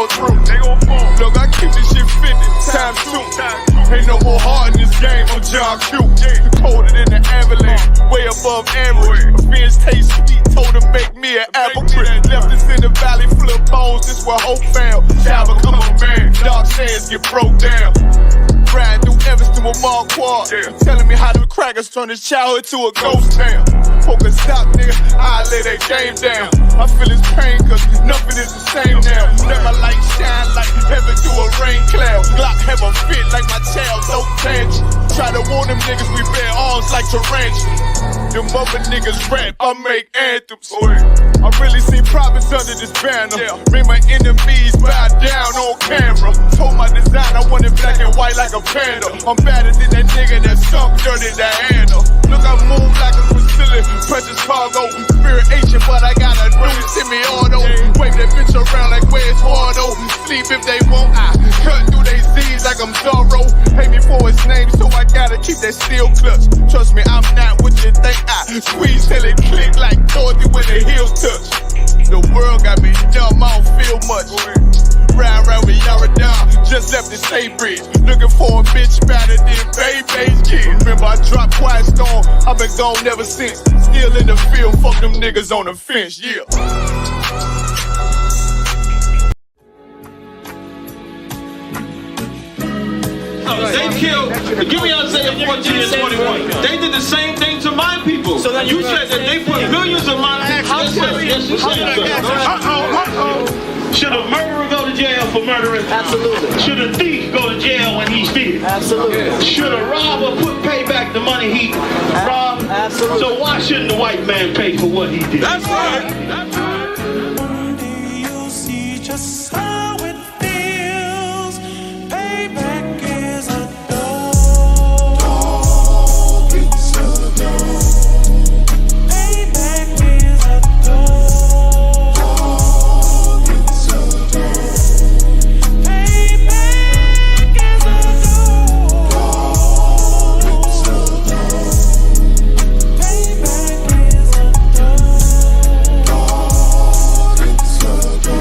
fall through. Look, I keep this shit 50 times 2. Ain't no more heart in this game, I'm John Q. Colder than the avalanche, way above average. A fiend's taste sweet, told him make me an apple crisp. Left us in the valley full of bones, this where hope found. Child become a man, dark sands get broke down. Riding through Evanston with Mark Quad, telling me how them crackers turned his childhood to a ghost town. Poker stop, nigga, I lay that game down. I feel his pain, cause nothing is the same now. Let my light shine like heaven through a rain cloud. Glock have a fit like my child, no tangent. Try to warn them niggas, we bear arms like tarantula. Them other niggas rap, I make anthems. I really seen prophets under this banner. Made my enemies bow down on camera. Told my design I wanted black and white like a panda. I'm better than that nigga that sunk dirty Diana. Look, I move like a Brazilian, precious cargo. Spirit ancient, but I got a new semi-auto. Wave that bitch around like where's Wardo. Sleep if they won't, I cut through they Z's like I'm Zorro. Hate me for his name, so I gotta keep that steel clutch. Trust me, I'm not what you think. I squeeze till it click like Dorothy when the heels touch. The world got me dumb, I don't feel much. Ride around with Yara, just left the state bridge. Looking for a bitch better than Baby's kid. Remember I dropped Quiet Storm, I've been gone ever since. Still in the field, fuck them niggas on the fence, yeah. They killed, give me Isaiah 14 and 21. They did the same thing to my people. So you said that they put millions of my houses. Should a murderer go to jail for murdering? Absolutely. Should a thief go to jail when he steals? Absolutely. Should a robber pay back the money he robbed? Absolutely. So why shouldn't the white man pay for what he did? That's right. That's right. One day you'll see just how it feels. Payback is a dog. It's a dog. Payback is a dog. It's a dog. Payback is a dog. It's a dog. Payback is a dog. It's a dog.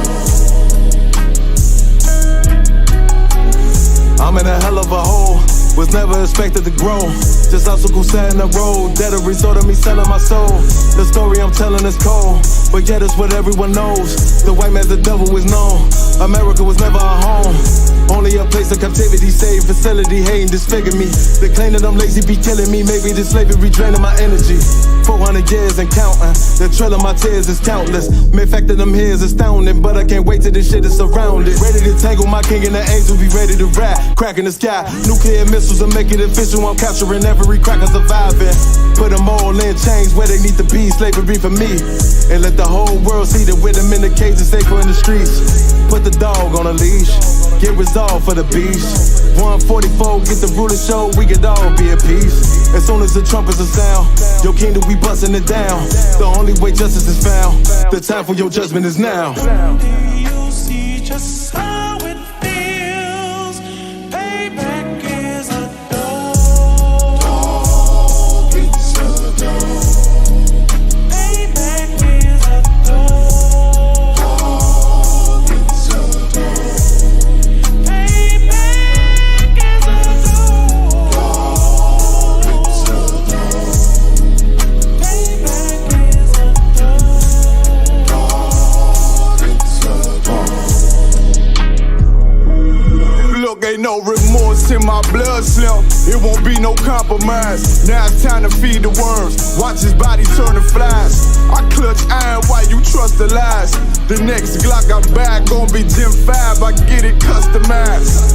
I'm in a hell of a hole, was never expected to grow. Just obstacle sat in the road, that a result of me selling my soul. The story I'm telling is cold, but yet it's what everyone knows. The white man's the devil is known. America was never a home, only a place of captivity, safe facility, hating, disfigure me. They claim that I'm lazy, be killing me. Maybe this slavery draining my energy. 400 years and counting, the trail of my tears is countless. Main fact that I'm here is astounding, but I can't wait till this shit is surrounded. Ready to tangle my king and the angel, be ready to rap. Crack in the sky, nuclear missiles will make it official. I'm capturing every cracker surviving. Put them all in chains where they need to be, slavery for me. And let the whole world see that with them in the cage is safer in the streets. Put the dog on a leash, get resolved for the beast. 144, get the ruler show, we could all be at peace. As soon as the trumpets are sound, your kingdom we busting it down. The only way justice is found, the time for your judgment is now. One day you'll see just how it feels. Payback is a dog. It's a dog. Payback is a dog. It's a dog. Payback is a dog. It's a dog. Payback is a dog. Look, ain't no remorse in my blood slim. It won't be no compromise. Now it's time to feed the worms. Watch his body turn to flies. I clutch iron while you trust the lies. The next Glock I buy gon' be Gen 5. I get it customized.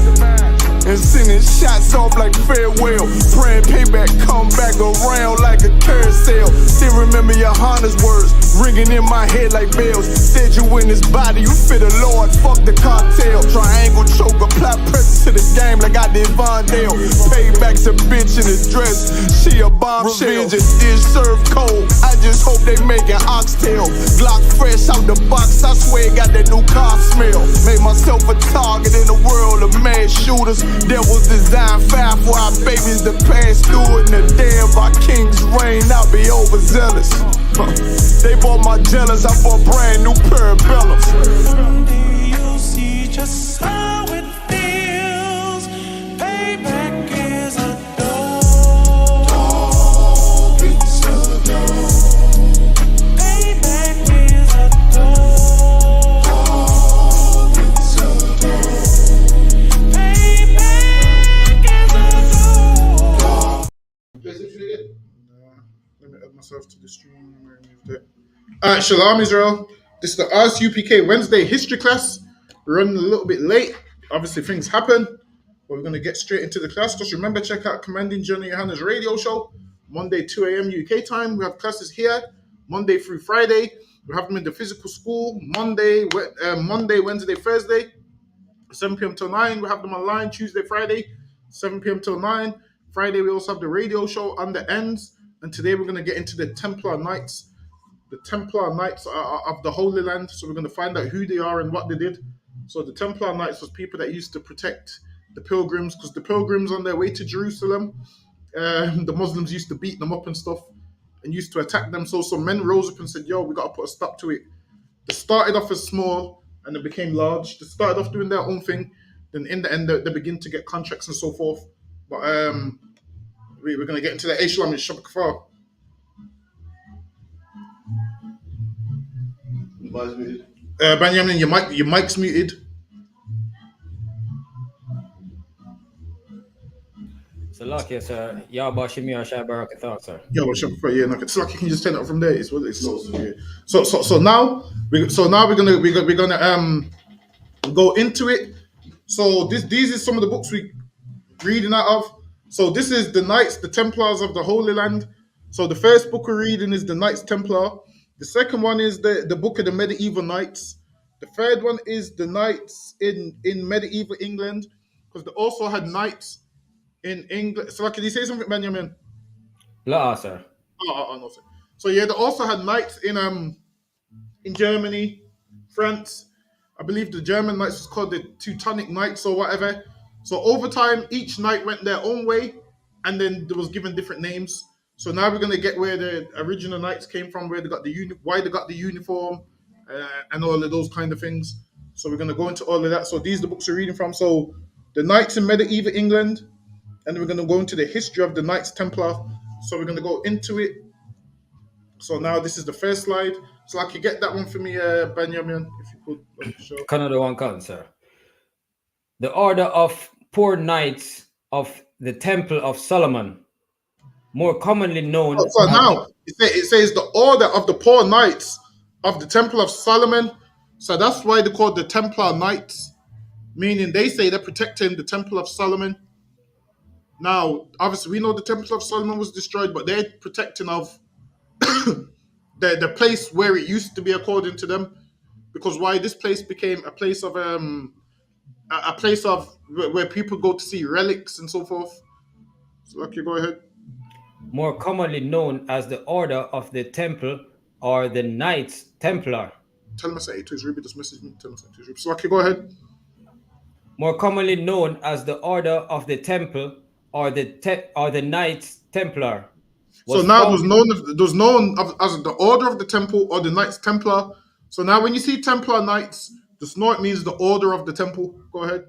And sending shots off like farewell. Praying payback come back around like a carousel. Still remember YAHANNA's words ringing in my head like bells. Said you in this body, you fit the Lord, fuck the cartel. Triangle choke, apply pressure to the game like I did Vondale. Payback's a bitch in a dress, she a bombshell. Revenge is served cold, I just hope they making oxtail. Glock fresh out the box, I swear it got that new car smell. Made myself a target in the world of mad shooters. Devils design fire for our babies to pass through it. In the day of our king's reign, I'll be overzealous. They bought my jealous, I bought brand new parabellums. One day you'll see just Shalom, Israel. This is the I.S.U.P.K Wednesday history class. We're running a little bit late. Obviously, things happen, but we're going to get straight into the class. Just remember, check out Commanding General YAHANNA's radio show, Monday, 2 a.m. UK time. We have classes here, Monday through Friday. We have them in the physical school, Monday, Wednesday, Thursday, 7 p.m. till 9. We have them online Tuesday, Friday, 7 p.m. till 9. Friday, we also have the radio show on the ends. And today, we're going to get into the Templar Knights. The Templar Knights of the Holy Land. So we're going to find out who they are and what they did. So the Templar Knights was people that used to protect the pilgrims, because the pilgrims on their way to Jerusalem, the Muslims used to beat them up and stuff and used to attack them. So some men rose up and said, yo, we got to put a stop to it. They started off as small and they became large. They started off doing their own thing. Then in the end, they begin to get contracts and so forth. But we're going to get into the SHALAM and SHALAM. Benjamin, your mic's muted. So luck, yes, sir. Yahba Shimir Shabarak thought, sir. Yeah, well, yeah, no, it's like you can just turn it up from there. It's so now we're gonna go into it. So these is some of the books we reading out of. So this is the Knights, the Templars of the Holy Land. So the first book we're reading is the Knights Templar. The second one is the book of the medieval knights. The third one is the knights in medieval England, because they also had knights in England. So can you say something, Benjamin? La, sir. No, sir. So yeah, they also had knights in Germany, France. I believe the German knights was called the Teutonic Knights or whatever. So over time, each knight went their own way, and then there was given different names. So now we're gonna get where the original knights came from, where they got the why they got the uniform, and all of those kind of things. So we're gonna go into all of that. So these are the books we're reading from. So the knights in medieval England, and then we're gonna go into the history of the Knights Templar. So we're gonna go into it. So now this is the first slide. So I could get that one for me, Benjamin, if you could. Sure. Canada one count, sir. The Order of Poor Knights of the Temple of Solomon, more commonly known. So now it says the Order of the Poor Knights of the Temple of Solomon. So that's why they're called the Templar Knights, meaning they say they're protecting the Temple of Solomon. Now, obviously, we know the Temple of Solomon was destroyed, but they're protecting of the place where it used to be, according to them. Because why this place became a place of where people go to see relics and so forth. So, Lucky, go ahead. More commonly known as the Order of the Temple or the Knights Templar. Tell him I say it to his Ruby. Just message me. Tell him I say it to his Ruby. So, Lucky, go ahead. More commonly known as the Order of the Temple or the Knights Templar. So now there's known as the Order of the Temple or the Knights Templar. So now when you see Templar Knights, the snort means the Order of the Temple. Go ahead.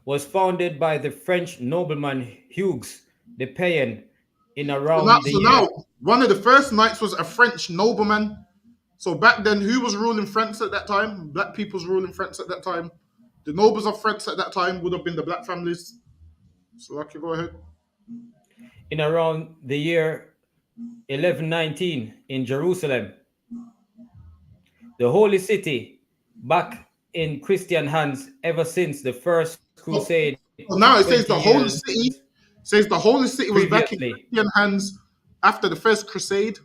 Was founded by the French nobleman Hugues de Payen in around now one of the first knights was a French nobleman. So back then, who was ruling France at that time? Black people's ruling France at that time. The nobles of France at that time would have been the black families. So Lucky, go ahead. In around the year 1119 in Jerusalem, the Holy City, back in Christian hands ever since the First Crusade. Now it says the Holy City. Says the Holy City was back in Christian hands after the First Crusade.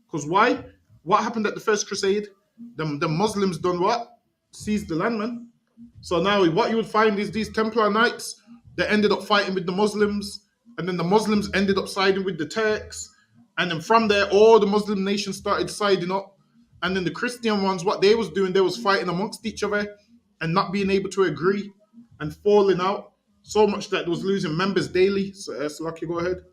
Because why? What happened at the First Crusade? The Muslims done what? Seized the land, man. So now what you would find is these Templar Knights, they ended up fighting with the Muslims, and then the Muslims ended up siding with the Turks, and then from there all the Muslim nations started siding up, and then the Christian ones, what they was doing, they was fighting amongst each other and not being able to agree and falling out so much that it was losing members daily. So Lucky, go ahead.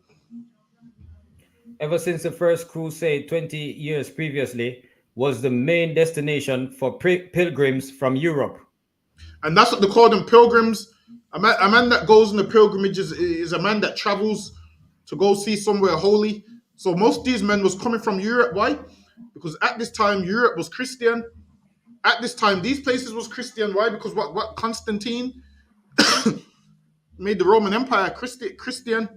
Ever since the First Crusade 20 years previously was the main destination for pilgrims from Europe. And that's what they call them, pilgrims. A man that goes on the pilgrimage is a man that travels to go see somewhere holy. So most of these men was coming from Europe. Why? Because at this time, Europe was Christian. At this time, these places was Christian. Why? Because what Constantine made the Roman Empire Christian.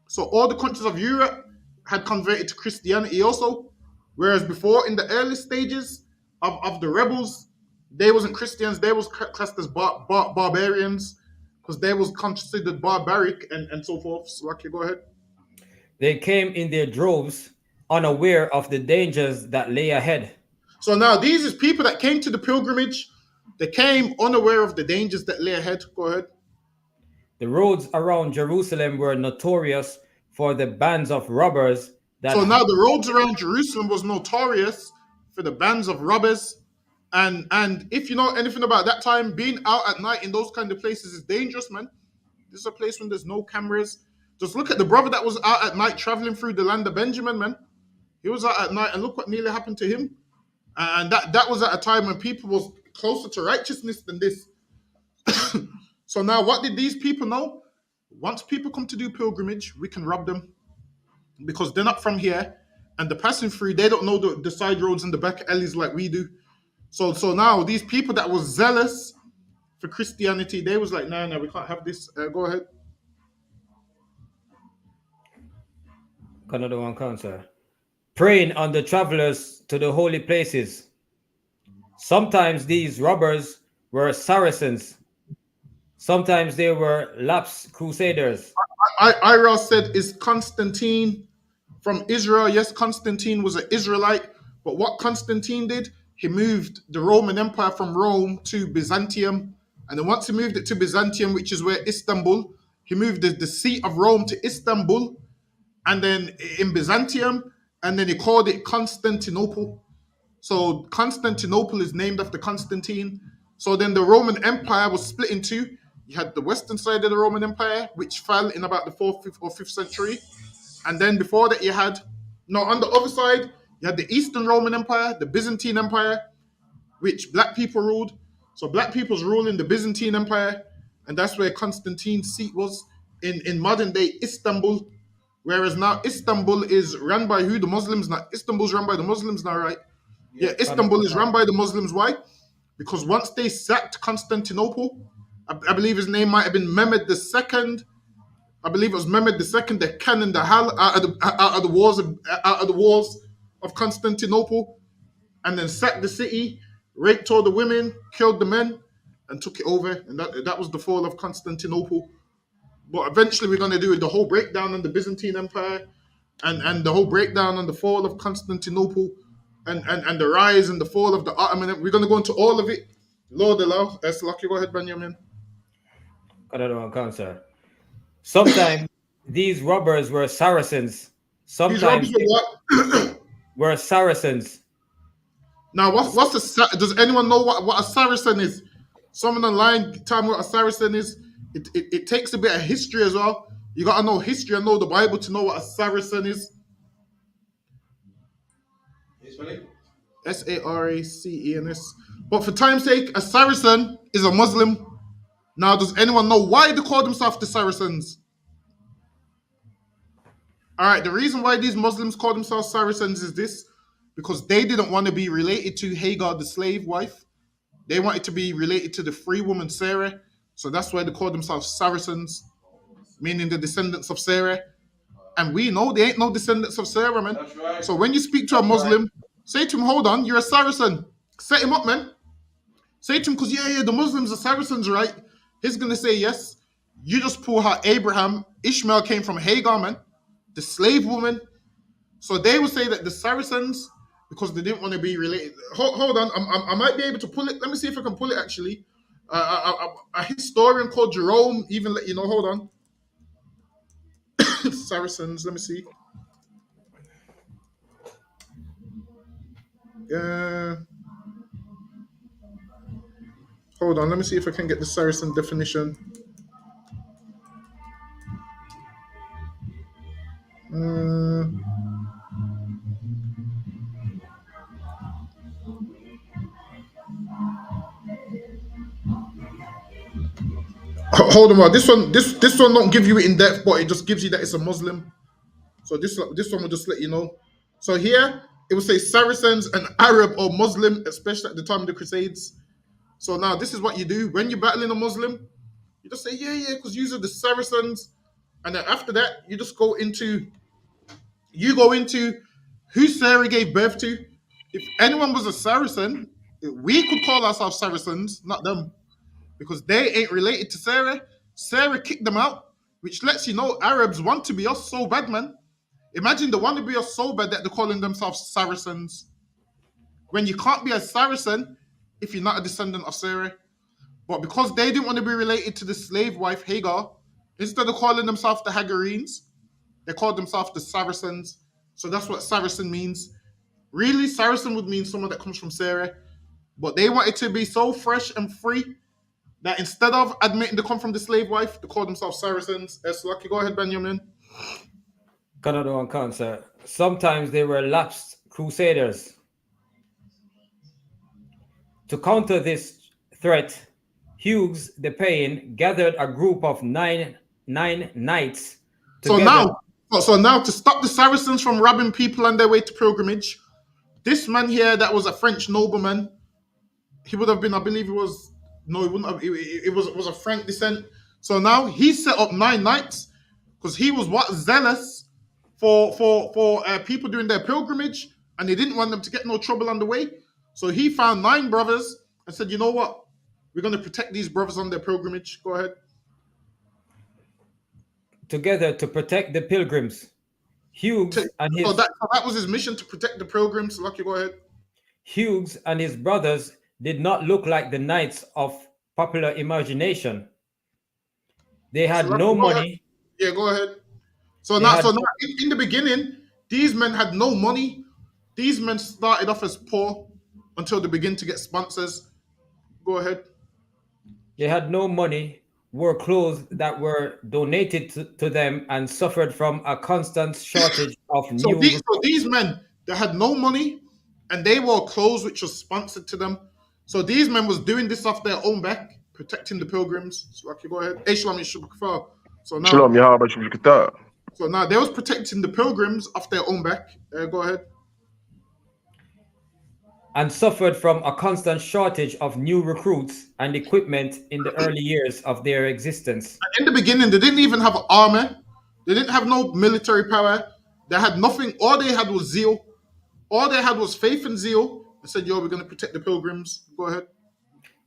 So all the countries of Europe had converted to Christianity also. Whereas before, in the early stages of the rebels, they wasn't Christians. They was classed as barbarians because they was considered barbaric and so forth. So, okay, go ahead. They came in their droves, unaware of the dangers that lay ahead. So now these is people that came to the pilgrimage. They came unaware of the dangers that lay ahead. Go ahead. The roads around Jerusalem were notorious for the bands of robbers that So now the roads around Jerusalem was notorious for the bands of robbers. And if you know anything about that time, being out at night in those kind of places is dangerous, man. This is a place when there's no cameras. Just look at the brother that was out at night traveling through the land of Benjamin, man. He was out at night, and look what nearly happened to him. And that was at a time when people was closer to righteousness than this. So now what did these people know? Once people come to do pilgrimage, we can rob them because they're not from here, and they're passing through. They don't know the side roads and the back alleys like we do. So now these people that was zealous for Christianity, they was like, no, we can't have this. Go ahead. another one cancer. Preying on the travelers to the holy places. Sometimes these robbers were Saracens. Sometimes they were lapsed crusaders. Ira said, is Constantine from Israel? Yes, Constantine was an Israelite, but what Constantine did, he moved the Roman Empire from Rome to Byzantium, and then once he moved it to Byzantium, which is where Istanbul, he moved the seat of Rome to Istanbul, and then in Byzantium, and then he called it Constantinople. So Constantinople is named after Constantine. So then the Roman Empire was split in two. You had the western side of the Roman Empire, which fell in about the 4th, 5th, or 5th century. And then before that, on the other side, you had the Eastern Roman Empire, the Byzantine Empire, which black people ruled. So black people's ruling the Byzantine Empire, and that's where Constantine's seat was in modern day Istanbul. Whereas now Istanbul is run by who? The Muslims now. Istanbul's run by the Muslims now, right? Yeah, Istanbul is run by the Muslims. Why? Because once they sacked Constantinople, I believe his name might have been Mehmed II. I believe it was Mehmed II that cannoned the hell out of the walls of Constantinople, and then sacked the city, raped all the women, killed the men, and took it over. And that was the fall of Constantinople. But eventually, we're going to do the whole breakdown on the Byzantine Empire, and the whole breakdown on the fall of Constantinople, and the rise and the fall of the Ottoman Empire. We're going to go into all of it. Lord allow. That's lucky. Go ahead, Benjamin. Another one cancer. Sometimes these robbers were Saracens. Sometimes These robbers were what? were Saracens. Now, does anyone know what a Saracen is? Someone online tell me what a Saracen is. It takes a bit of history as well. You got to know history and know the Bible to know what a Saracen is. Saracens. But for time's sake, a Saracen is a Muslim. Now, does anyone know why they call themselves the Saracens? All right, the reason why these Muslims call themselves Saracens is this: because they didn't want to be related to Hagar, the slave wife. They wanted to be related to the free woman Sarah. So that's why they call themselves Saracens, meaning the descendants of Sarah. And we know they ain't no descendants of Sarah, man. That's right. So when you speak to a Muslim, say to him, hold on, you're a Saracen. Set him up, man. Say to him, because the Muslims are Saracens, right? He's going to say yes. You just pull how Ishmael came from Hagar, man, the slave woman. So they would say that the Saracens, because they didn't want to be related. Hold on, I might be able to pull it. Let me see if I can pull it, actually. A historian called Jerome even let you know. Hold on. Saracens, let me see. Hold on, let me see if I can get the Saracen definition. Hold on, this one don't give you it in depth, but it just gives you that it's a Muslim. So this one will just let you know. So here it will say Saracens, an Arab or Muslim, especially at the time of the Crusades. So now this is what you do when you're battling a Muslim. You just say because you are the Saracens, and then after that you just go into who Sarah gave birth to. If anyone was a Saracen, we could call ourselves Saracens, not them, because they ain't related to Sarah. Sarah kicked them out, which lets you know Arabs want to be us so bad, man. Imagine they want to be us so bad that they're calling themselves Saracens. When you can't be a Saracen if you're not a descendant of Sarah. But because they didn't want to be related to the slave wife Hagar, instead of calling themselves the Hagarenes, they called themselves the Saracens. So that's what Saracen means. Really, Saracen would mean someone that comes from Sarah. But they wanted to be so fresh and free that instead of admitting to come from the slave wife, they called themselves Saracens. Lucky, go ahead, Benjamin. Canada and cancer. Sometimes they were lapsed crusaders. To counter this threat, Hughes the Pain gathered a group of nine knights together. So now to stop the Saracens from robbing people on their way to pilgrimage, this man here that was a French nobleman, he would have been, I believe he was, no, he wouldn't have, it was a Frank descent. So now he set up 9 knights because he was zealous for people doing their pilgrimage, and he didn't want them to get no trouble on the way. So he found 9 brothers and said, you know what? We're going to protect these brothers on their pilgrimage. Go ahead. Together to protect the pilgrims. Hughes and his... So that was his mission, to protect the pilgrims. Lucky, go ahead. Hughes and his brothers did not look like the knights of popular imagination. They had no money. Yeah, go ahead. So now in the beginning, these men had no money. These men started off as poor until they begin to get sponsors. Go ahead. They had no money, wore clothes that were donated to them, and suffered from a constant shortage of So these men, they had no money, and they wore clothes which was sponsored to them. So these men was doing this off their own back, protecting the pilgrims. So okay, go ahead. SHALAM, I.S.U.P.K. So now, SHALAM, YAHANNA. So now they was protecting the pilgrims off their own back. Go ahead. And suffered from a constant shortage of new recruits and equipment in the early years of their existence. In the beginning, they didn't even have an army. They didn't have no military power. They had nothing. All they had was zeal. All they had was faith and zeal. They said, yo, we're going to protect the pilgrims. Go ahead.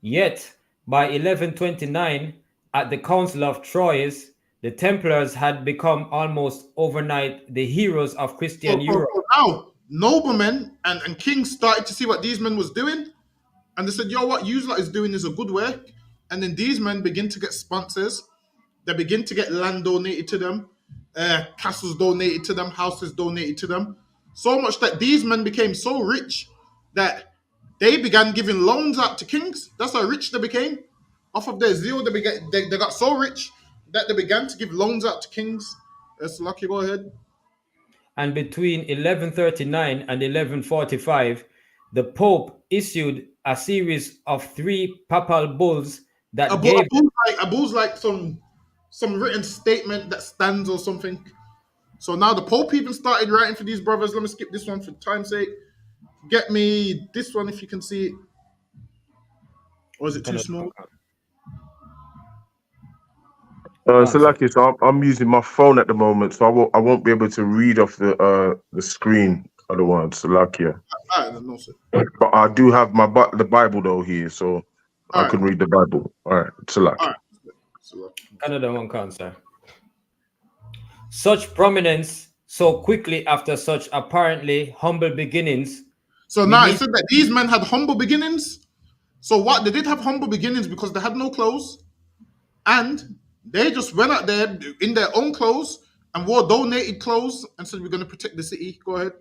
Yet, by 1129, at the Council of Troyes, the Templars had become almost overnight the heroes of Christian Europe. Now, noblemen and kings started to see what these men was doing, and they said, yo, what you lot is doing is a good work. And then these men begin to get sponsors. They begin to get land donated to them, castles donated to them, houses donated to them. So much that these men became so rich that they began giving loans out to kings. That's how rich they became. Off of their zeal, they got so rich that they began to give loans out to kings. Lucky, go ahead. And between 1139 and 1145, the Pope issued a series of 3 papal bulls that a bull's like some written statement that stands or something. So now the Pope even started writing for these brothers. Let me skip this one for time's sake. Get me this one if you can see it. Or is it too small? So lucky, so I'm using my phone at the moment, so I won't be able to read off the screen otherwise. So lucky, no, sir. But I do have the Bible though here, so I can read the Bible. All right, so lucky. Another one, cancer. Such prominence so quickly after such apparently humble beginnings. So now it said that these men had humble beginnings. So what? They did have humble beginnings because they had no clothes, and they just went out there in their own clothes and wore donated clothes and said, we're going to protect the city. Go ahead.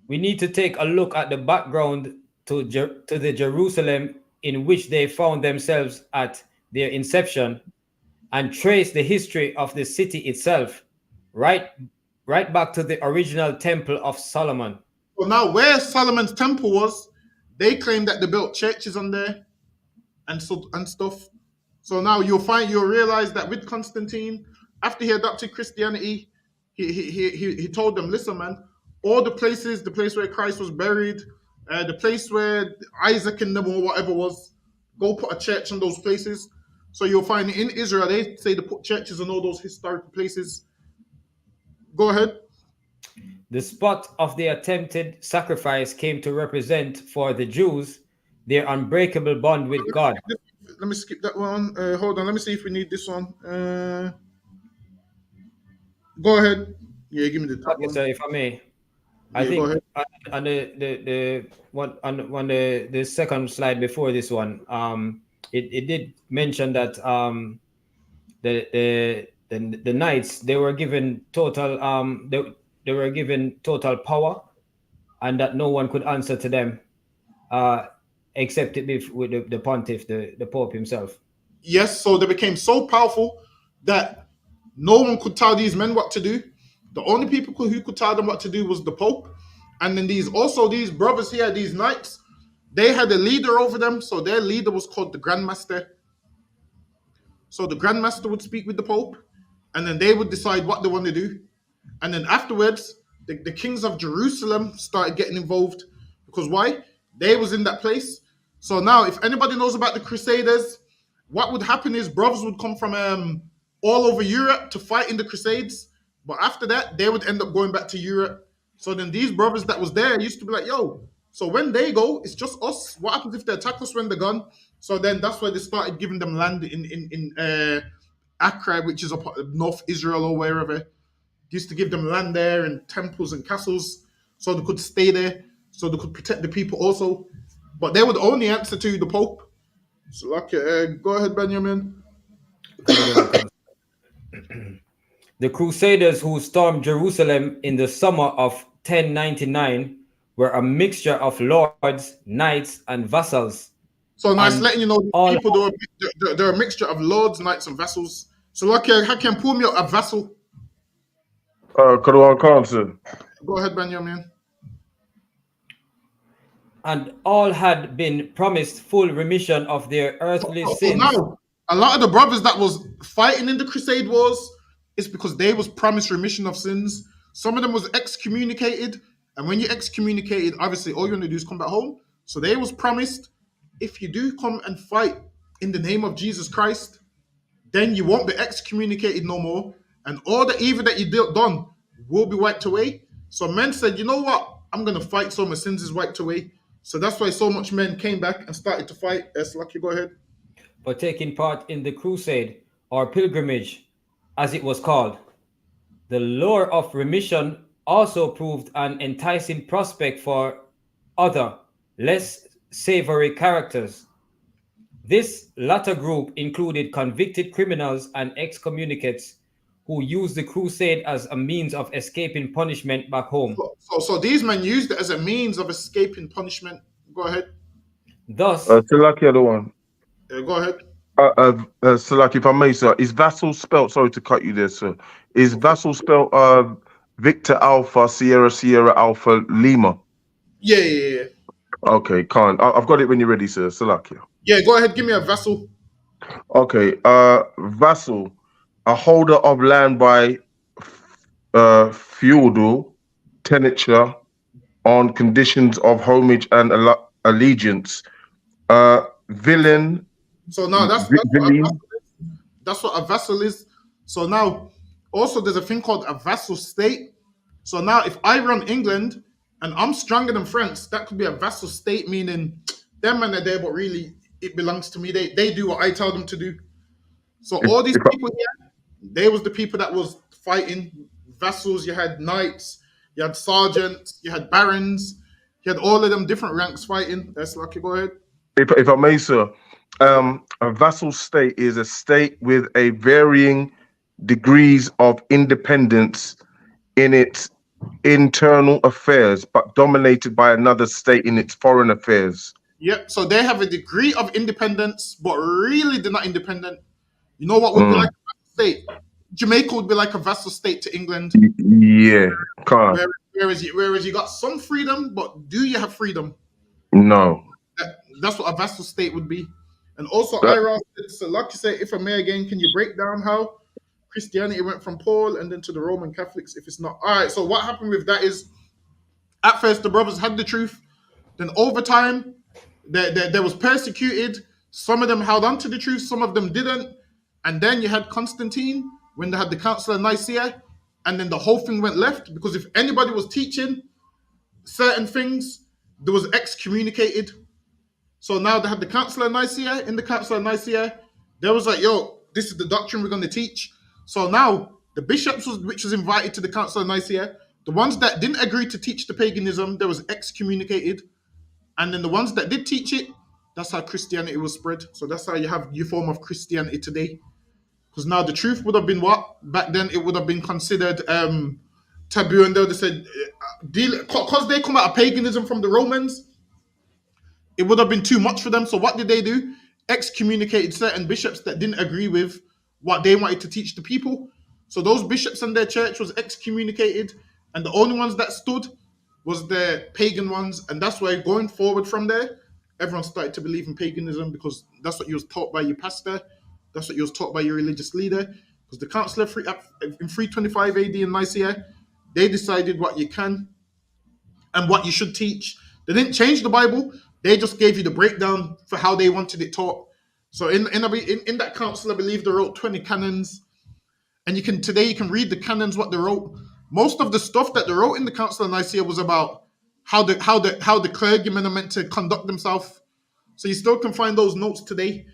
We need to take a look at the background to the Jerusalem in which they found themselves at their inception, and trace the history of the city itself, right back to the original Temple of Solomon. Well, now where Solomon's temple was, they claim that they built churches on there and stuff. So now you'll realize that with Constantine, after he adopted Christianity, he told them, listen, man, all the place where Christ was buried, the place where Isaac and them or whatever was, go put a church in those places. So you'll find in Israel, they say to put churches in all those historical places. Go ahead. The spot of the attempted sacrifice came to represent for the Jews their unbreakable bond with God. Let me skip that one. Hold on. Let me see if we need this one. Go ahead. Yeah, give me that Okay, one. so if I may, I Yeah, go think ahead. on the second slide before this one, it did mention that the knights, they were given total they were given total power, and that no one could answer to them, except it be with the pontiff, the pope himself. Yes, so they became so powerful that no one could tell these men what to do. The only people who could tell them what to do was the Pope. And then these brothers here, these knights, they had a leader over them. So their leader was called the Grand Master. So the Grand Master would speak with the Pope, and then they would decide what they want to do. And then afterwards, the kings of Jerusalem started getting involved. Because why? They was in that place. So now, if anybody knows about the Crusaders, what would happen is brothers would come from all over Europe to fight in the Crusades. But after that, they would end up going back to Europe. So then these brothers that was there used to be like, yo, so when they go, it's just us. What happens if they attack us when they're gone? So then that's why they started giving them land in Accra, which is up North Israel or wherever. Used to give them land there and temples and castles so they could stay there, so they could protect the people also. But they would only answer to the Pope. So, like, go ahead, Benjamin. The Crusaders who stormed Jerusalem in the summer of 1099 were a mixture of lords, knights, and vassals. So now it's And letting you know all these people, they're a mixture of lords, knights, and vassals. So, like, how can pull me up a vassal? Karuan Khanson. Go ahead, Benjamin. and all had been promised full remission of their earthly So sins. now, a lot of the brothers that was fighting in the Crusade wars is because they was promised remission of sins. Some of them was excommunicated, and when you're excommunicated, obviously all you're gonna do is come back home. So they was promised, if you do come and fight in the name of Jesus Christ, then you won't be excommunicated no more, and all the evil that you done will be wiped away. So men said, you know what? I'm gonna fight so my sins is wiped away. So that's why so much men came back and started to fight. Lucky, go ahead. For taking part in the crusade or pilgrimage, as it was called. The lure of remission also proved an enticing prospect for other, less savory characters. This latter group included convicted criminals and excommunicates who used the crusade as a means of escaping punishment back home. So these men used it as a means of escaping punishment. Go ahead. Thus, Salaki, other one. Go ahead. Salaki, if I may, sir, is vassal spelled? Sorry to cut you there, sir. Is vassal spelled Victor Alpha Sierra Sierra Alpha Lima? Yeah. Okay, can't. I've got it when you're ready, sir. Salaki. Yeah, go ahead. Give me a vassal. Okay, vassal, a holder of land by feudal tenature on conditions of homage and allegiance. Villain. So now that's what a vassal is. So now also there's a thing called a vassal state. So now if I run England and I'm stronger than France, that could be a vassal state, meaning them men are there, but really it belongs to me. They do what I tell them to do. So all these people here, they was the people that was fighting vassals. You had knights, you had sergeants, you had barons, you had all of them different ranks fighting. That's lucky. Go ahead. If I may, sir, a vassal state is a state with a varying degrees of independence in its internal affairs, but dominated by another state in its foreign affairs. Yep. So they have a degree of independence, but really they're not independent. You know what would be like a vassal state? Jamaica would be like a vassal state to England. Yeah, can't. Whereas you got some freedom, but do you have freedom? No. That's what a vassal state would be. And also, Ira said, so like you say, if I may again, can you break down how Christianity went from Paul and then to the Roman Catholics if it's not? All right, so what happened with that is, at first the brothers had the truth. Then over time, they was persecuted. Some of them held on to the truth, some of them didn't. And then you had Constantine, when they had the Council of Nicaea. and then the whole thing went left, because if anybody was teaching certain things, there was excommunicated. So now they had the Council of Nicaea. In the Council of Nicaea, they was like, yo, this is the doctrine we're going to teach. So now the bishops, which was invited to the Council of Nicaea, the ones that didn't agree to teach the paganism, they was excommunicated. And then the ones that did teach it, that's how Christianity was spread. So that's how you have your form of Christianity today. Because now the truth would have been what? Back then it would have been considered taboo, and they would have said, because they come out of paganism from the Romans, it would have been too much for them. So what did they do? Excommunicated certain bishops that didn't agree with what they wanted to teach the people. So those bishops and their church was excommunicated, and the only ones that stood was the pagan ones. And that's why going forward from there, everyone started to believe in paganism, because that's what you was taught by your pastor. That's what you was taught by your religious leader. Because the Council of in 325 AD in Nicaea, they decided what you can and what you should teach. They didn't change the Bible. They just gave you the breakdown for how they wanted it taught. So in that council, I believe they wrote 20 canons. And today you can read the canons, what they wrote. Most of the stuff that they wrote in the Council of Nicaea was about how the clergymen are meant to conduct themselves. So you still can find those notes today.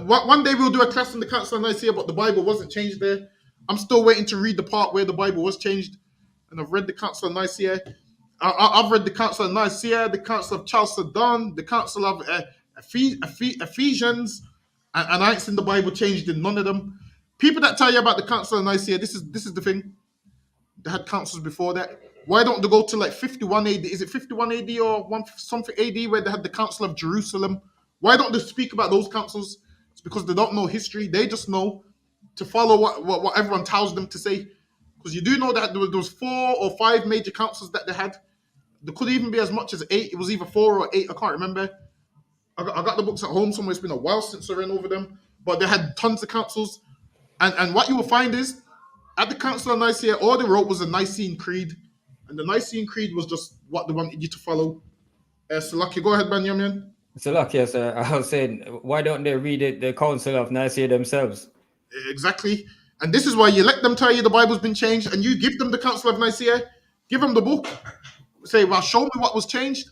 One day we'll do a class in the Council of Nicaea, but the Bible wasn't changed there. I'm still waiting to read the part where the Bible was changed. And I've read the Council of Nicaea. I've read the Council of Nicaea, the Council of Chalcedon, the Council of Ephesians, and I ain't seen the Bible changed in none of them. People that tell you about the Council of Nicaea, this is the thing. They had councils before that. Why don't they go to like 51 AD? Is it 51 AD or something AD where they had the Council of Jerusalem? Why don't they speak about those councils? It's because they don't know history. They just know to follow what everyone tells them to say. Because you do know that there was 4 or 5 major councils that they had. There could even be as much as 8. It was either 4 or 8. I can't remember. I got the books at home somewhere. It's been a while since I ran over them. But they had tons of councils. And what you will find is, at the Council of Nicaea, all they wrote was a Nicene Creed. And the Nicene Creed was just what they wanted you to follow. Salaki, go ahead, Benjamin. Salaki, sir. I was saying, why don't they read it, the Council of Nicaea themselves? Exactly. And this is why you let them tell you the Bible's been changed, and you give them the Council of Nicaea, give them the book. Say, well, show me what was changed.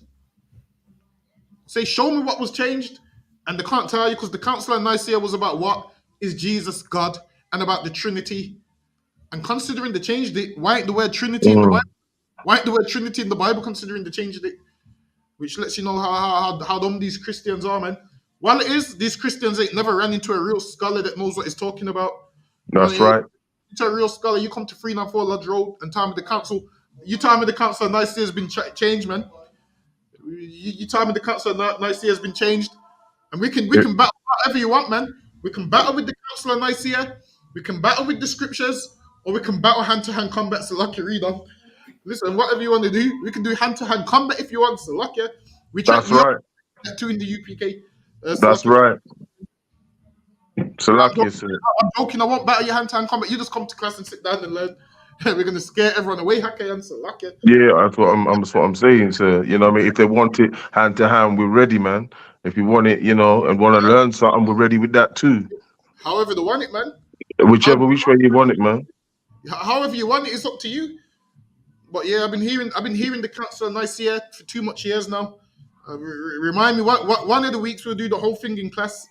Say, show me what was changed. And they can't tell you, because the Council of Nicaea was about what? Is Jesus God? And about the Trinity. And considering they changed it, why ain't the word Trinity in the Bible? Why ain't the word Trinity in the Bible, considering they changed it? Which lets you know how dumb these Christians are, man. Well, it is, these Christians ain't never ran into a real scholar that knows what he's talking about. That's right. Into a real scholar, you come to 394 Lodge Road and tell me the council. You tell me the Council of Nicaea has been changed, man. You tell me the Council of Nicaea has been changed, and we can battle whatever you want, man. We can battle with the Council of Nicaea, we can battle with the scriptures, or we can battle hand-to-hand combat. Salaki, reader. Listen, whatever you want to do, we can do hand-to-hand combat if you want. Salaki, that's right. Two in the UPK. That's right. Salaki, I'm joking. I won't battle your hand-to-hand combat. You just come to class and sit down and learn. We're gonna scare everyone away, Hake and Salaki. Yeah, that's what I'm saying, sir. You know what I mean? If they want it hand to hand, we're ready, man. If you want it, and want to learn something, we're ready with that too. However they want it, man. Which way you want it, man. However you want it, it's up to you. But yeah, I've been hearing the Council of Nicaea for too much years now. Remind me, one of the weeks we'll do the whole thing in class.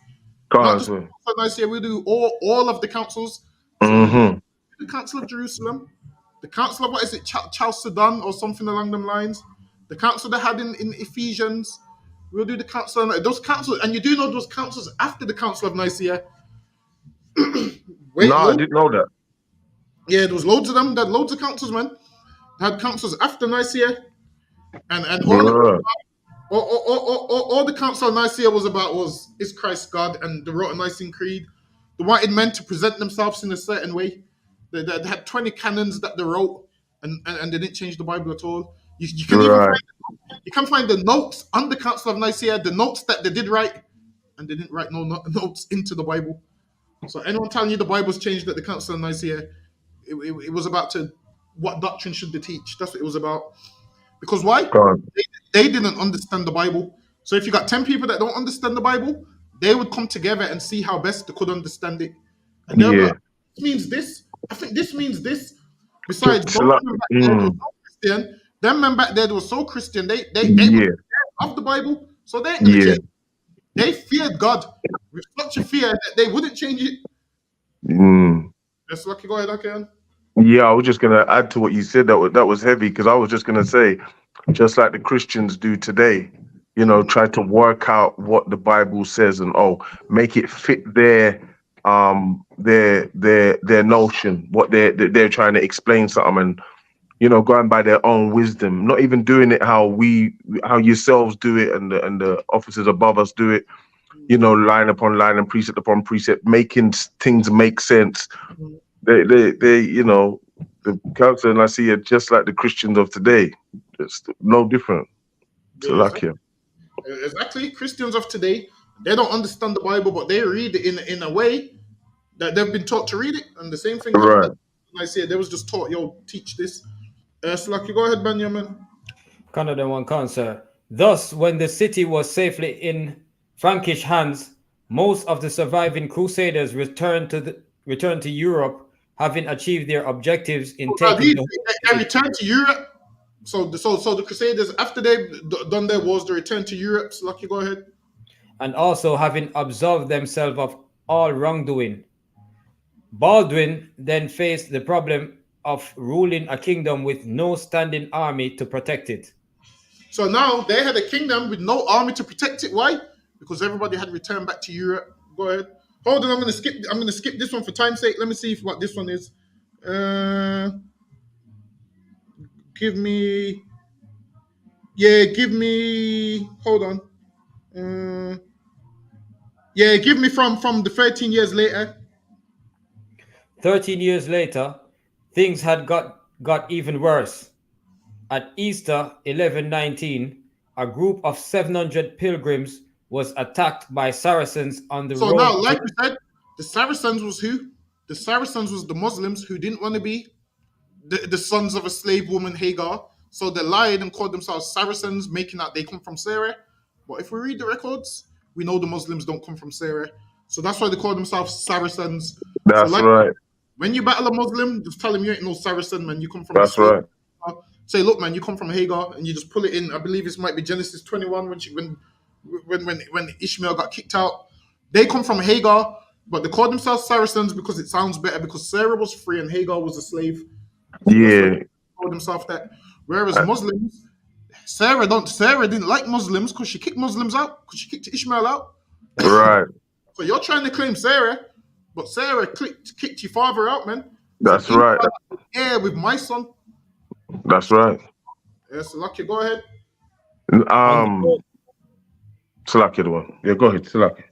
Not just the Council of Nicaea, we'll do all of the councils. So the Council of Jerusalem, the Council of, what is it, Chalcedon or something along them lines. The council they had in Ephesians. We'll do the council. Those councils, and you do know those councils after the Council of Nicaea. I didn't know that. Yeah, there was loads of them. They had loads of councils, man. They had councils after Nicaea, and all the Council of Nicaea was about was, is Christ God? And they wrote a Nicene Creed. They wanted men to present themselves in a certain way. They had 20 canons that they wrote, and they didn't change the Bible at all. You can find the notes on the Council of Nicaea, the notes that they did write, and they didn't write no notes into the Bible. So anyone telling you the Bible's changed at the Council of Nicaea, it was about what doctrine should they teach. That's what it was about. Because why? They didn't understand the Bible. So if you got 10 people that don't understand the Bible, they would come together and see how best they could understand it. And they'll be like, this means this. I think this means this. Besides, those Shalak. men back there, they were so Christian. Them men back there, they were so Christian. They were Yeah, scared of the Bible, so they ain't gonna yeah. change. They feared God with such a fear that they wouldn't change it. Mm. That's lucky. Go ahead, okay. Yeah, I was just gonna add to what you said. That was heavy because I was just gonna say, just like the Christians do today, try to work out what the Bible says and make it fit their notion, what they're trying to explain something, and going by their own wisdom, not even doing it how yourselves do it, and the officers above us do it. Line upon line and precept upon precept, making things make sense. The council and I see it just like the Christians of today, just no different. So Yeah, lucky. exactly. Christians of today, they don't understand the Bible, but they read it in a way that they've been taught to read it. And the same thing happened. Right. I say they was just taught, yo, teach this. So lucky. Go ahead, Benjamin. Canada one cancer. Thus, when the city was safely in Frankish hands, most of the surviving crusaders returned to Europe, having achieved their objectives in Now taking these the they returned to Europe. So the Crusaders, after they've done their wars, they returned to Europe. So lucky. Go ahead. and also having absolved themselves of all wrongdoing. Baldwin then faced the problem of ruling a kingdom with no standing army to protect it. So now they had a kingdom with no army to protect it. Why? Because everybody had returned back to Europe. Go ahead. Hold on, I'm gonna skip this one for time's sake. Let me see what this one is. Uh, give me. Yeah, give me. Hold on. Yeah, give me from the 13 years later. 13 years later, things had got even worse. At Easter 1119, a group of 700 pilgrims was attacked by Saracens on the So now, road like to. we said, the Saracens was who? The Saracens was the Muslims who didn't want to be the sons of a slave woman Hagar. So they lied and called themselves Saracens, making out they come from Sarah. But if we read the records, we know the Muslims don't come from Sarah. So that's why they call themselves Saracens. So That's like right. when you battle a Muslim, just tell him you ain't no Saracen, man. You come from the That's slave. right. Say, look, man, you come from Hagar, and you just pull it in. I believe this might be Genesis 21 when Ishmael got kicked out. They come from Hagar, but they call themselves Saracens because it sounds better because Sarah was free and Hagar was a slave. So that's why Yeah. they call themselves that. Whereas Muslims, Sarah didn't like Muslims because she kicked Muslims out, because she kicked Ishmael out. Right. So you're trying to claim Sarah, but Sarah kicked your father out, man. Said, That's right. yeah, with my son. That's right. Yes, lucky. Go ahead. On the road, Salakia the one. Yeah, go ahead, Salakia.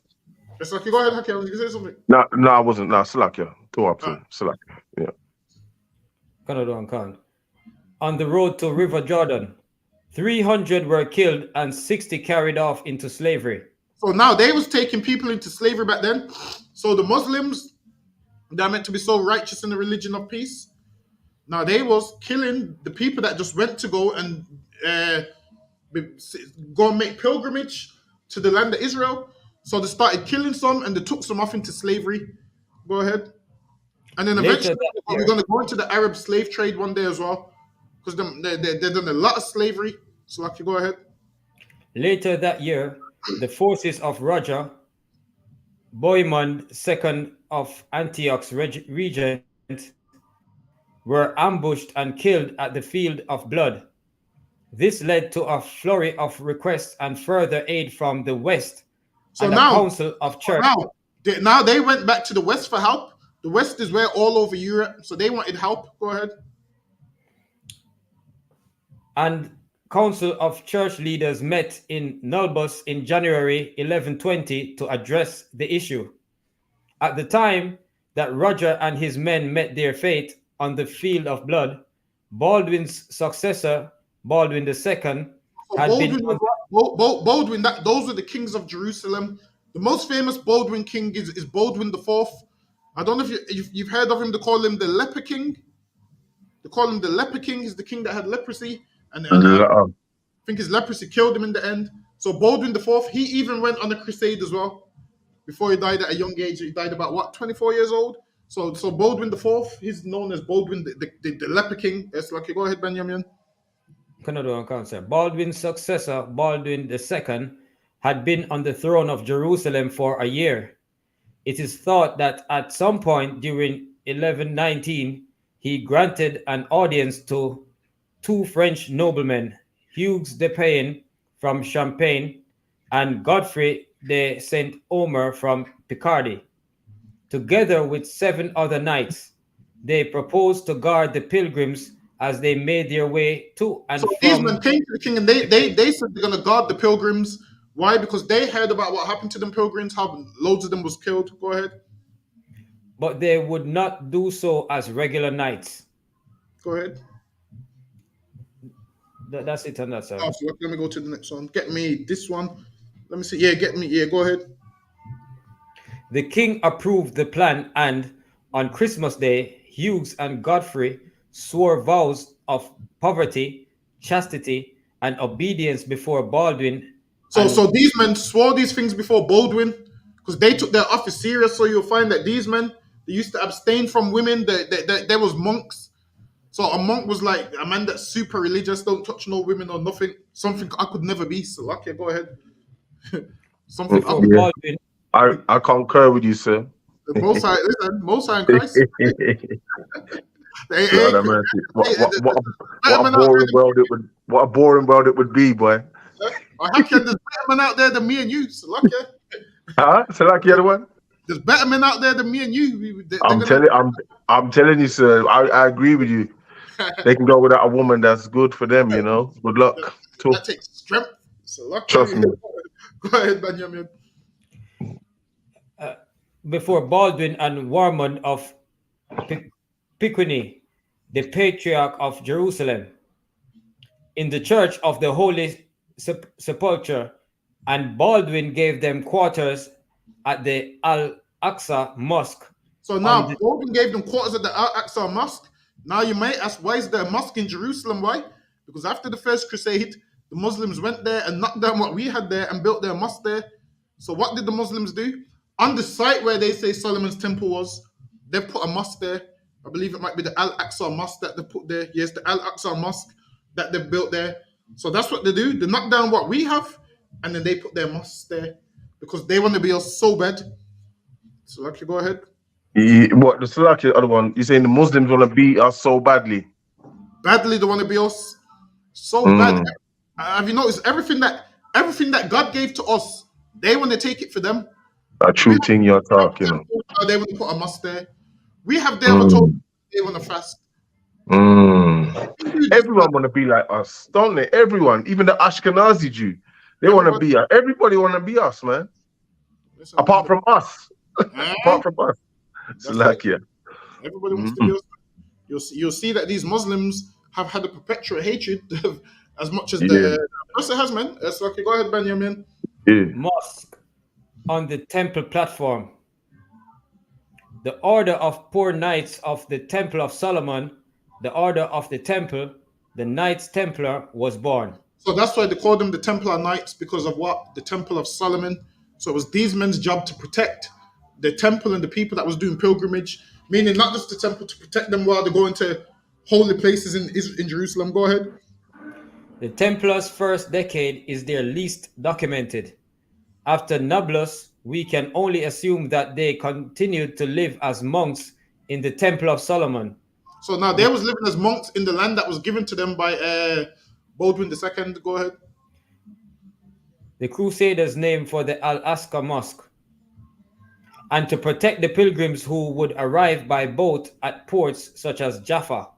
Yes, lucky. Go ahead, Hakim. You can say something. No, I wasn't. No, Salakia. Two up Alright. to Salakia. Yeah. Canada one can. On the road to River Jordan, 300 were killed and 60 carried off into slavery. So now they was taking people into slavery back then. So the Muslims, they're meant to be so righteous in the religion of peace. Now they was killing the people that just went to go and go and make pilgrimage to the land of Israel. So they started killing some and they took some off into slavery. Go ahead. And then Later eventually that we're year, going to go into the Arab slave trade one day as well. Because they've done a lot of slavery. So like you go ahead. later that year, the forces of Roger Bohemond II of Antioch's regent were ambushed and killed at the field of blood. This led to a flurry of requests and further aid from the West So and a now, council of church now they went back to the West for help. The West is where all over Europe. So they wanted help. Go ahead. and council of church leaders met in Nulbus in January 1120 to address the issue. At the time that Roger and his men met their fate on the field of blood, Baldwin's successor, Baldwin II, So had Baldwin, been Baldwin, those are the kings of Jerusalem. The most famous Baldwin king is Baldwin the Fourth. I don't know if you've heard of him. They call him the Leper King. They call him the Leper King. He's the king that had leprosy, and I think his leprosy killed him in the end. So Baldwin the Fourth, he even went on a crusade as well. Before he died at a young age, he died about 24 years old. So Baldwin the Fourth, he's known as Baldwin the Leper King. Yes, like go ahead, Benjamin. Baldwin's successor, Baldwin II, had been on the throne of Jerusalem for a year. It is thought that at some point during 1119, he granted an audience to two French noblemen, Hugues de Payens from Champagne and Godfrey de Saint-Omer from Picardy. Together with 7 other knights, they proposed to guard the pilgrims as they made their way to and So these from. men came to the king and they said they're gonna guard the pilgrims. Why? Because they heard about what happened to them pilgrims, how loads of them was killed. Go ahead. But they would not do so as regular knights. Go ahead. That's it on that side. Oh, so let me go to the next one. Get me this one. Let me see. Yeah, get me. Yeah, go ahead. The king approved the plan, and on Christmas Day, Hughes and Godfrey swore vows of poverty, chastity, and obedience before Baldwin. So these men swore these things before Baldwin because they took their office serious. So you'll find that these men, they used to abstain from women. There was monks. So a monk was like a man that's super religious, don't touch no women or nothing. Something I could never be. So okay, go ahead. Something I could. Baldwin. I concur with you, sir. Most High, listen, Most High in Christ. Lord have mercy. What a boring world it would. What a boring world it would be, boy. How can there's better men out there than me and you? So lucky. Huh? So like the other one? There's better men out there than me and you. I'm telling you, sir. I agree with you. They can go without a woman that's good for them, you know. Good luck. That takes strength. So lucky. Trust me. Go ahead, Benjamin. Before Baldwin and Warmond of Piqueny, the patriarch of Jerusalem, in the church of the Holy Sepulchre, and Baldwin gave them quarters at the Al-Aqsa Mosque. So now Baldwin gave them quarters at the Al-Aqsa Mosque. Now you might ask, why is there a mosque in Jerusalem? Why? Because after the First Crusade, the Muslims went there and knocked down what we had there and built their mosque there. So what did the Muslims do? On the site where they say Solomon's temple was, they put a mosque there. I believe it might be the Al-Aqsa Mosque that they put there. Yes, the Al-Aqsa Mosque that they've built there. So that's what they do. They knock down what we have, and then they put their mosques there because they want to be us so bad. So, like, you go ahead. What the Salaki other one? You're saying the Muslims want to beat us so badly? Badly, they want to be us so bad. Have you noticed everything that God gave to us? They want to take it for them. A true thing you're talking. They want to put a mosque there. We have their told they want to fast. Everyone want to be like us, don't they? Everyone, even the Ashkenazi Jew, they want to be us. Everybody want to be us, man. Listen, Apart from us. Apart from us. It's like, yeah. Everybody wants to be us. You'll see that these Muslims have had a perpetual hatred as much as the person has, man. It's like, go ahead, Benjamin. Mosque on the temple platform. The order of poor knights of the Temple of Solomon, the order of the temple, the Knights Templar was born. So that's why they called them the Templar Knights, because of what? The Temple of Solomon. So it was these men's job to protect the temple and the people that was doing pilgrimage, meaning not just the temple, to protect them while they're going to holy places in Jerusalem. Go ahead. The Templars' first decade is their least documented. After Nablus, we can only assume that they continued to live as monks in the Temple of Solomon. So now they was living as monks in the land that was given to them by Baldwin II. Go ahead. The Crusaders' name for the Al-Aqsa Mosque. And to protect the pilgrims who would arrive by boat at ports such as Jaffa.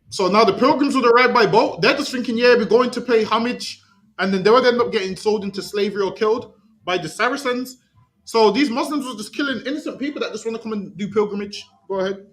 So now the pilgrims would arrive by boat. They're just thinking, yeah, we're going to pay homage. And then they would end up getting sold into slavery or killed by the Saracens. So these Muslims were just killing innocent people that just want to come and do pilgrimage. Go ahead.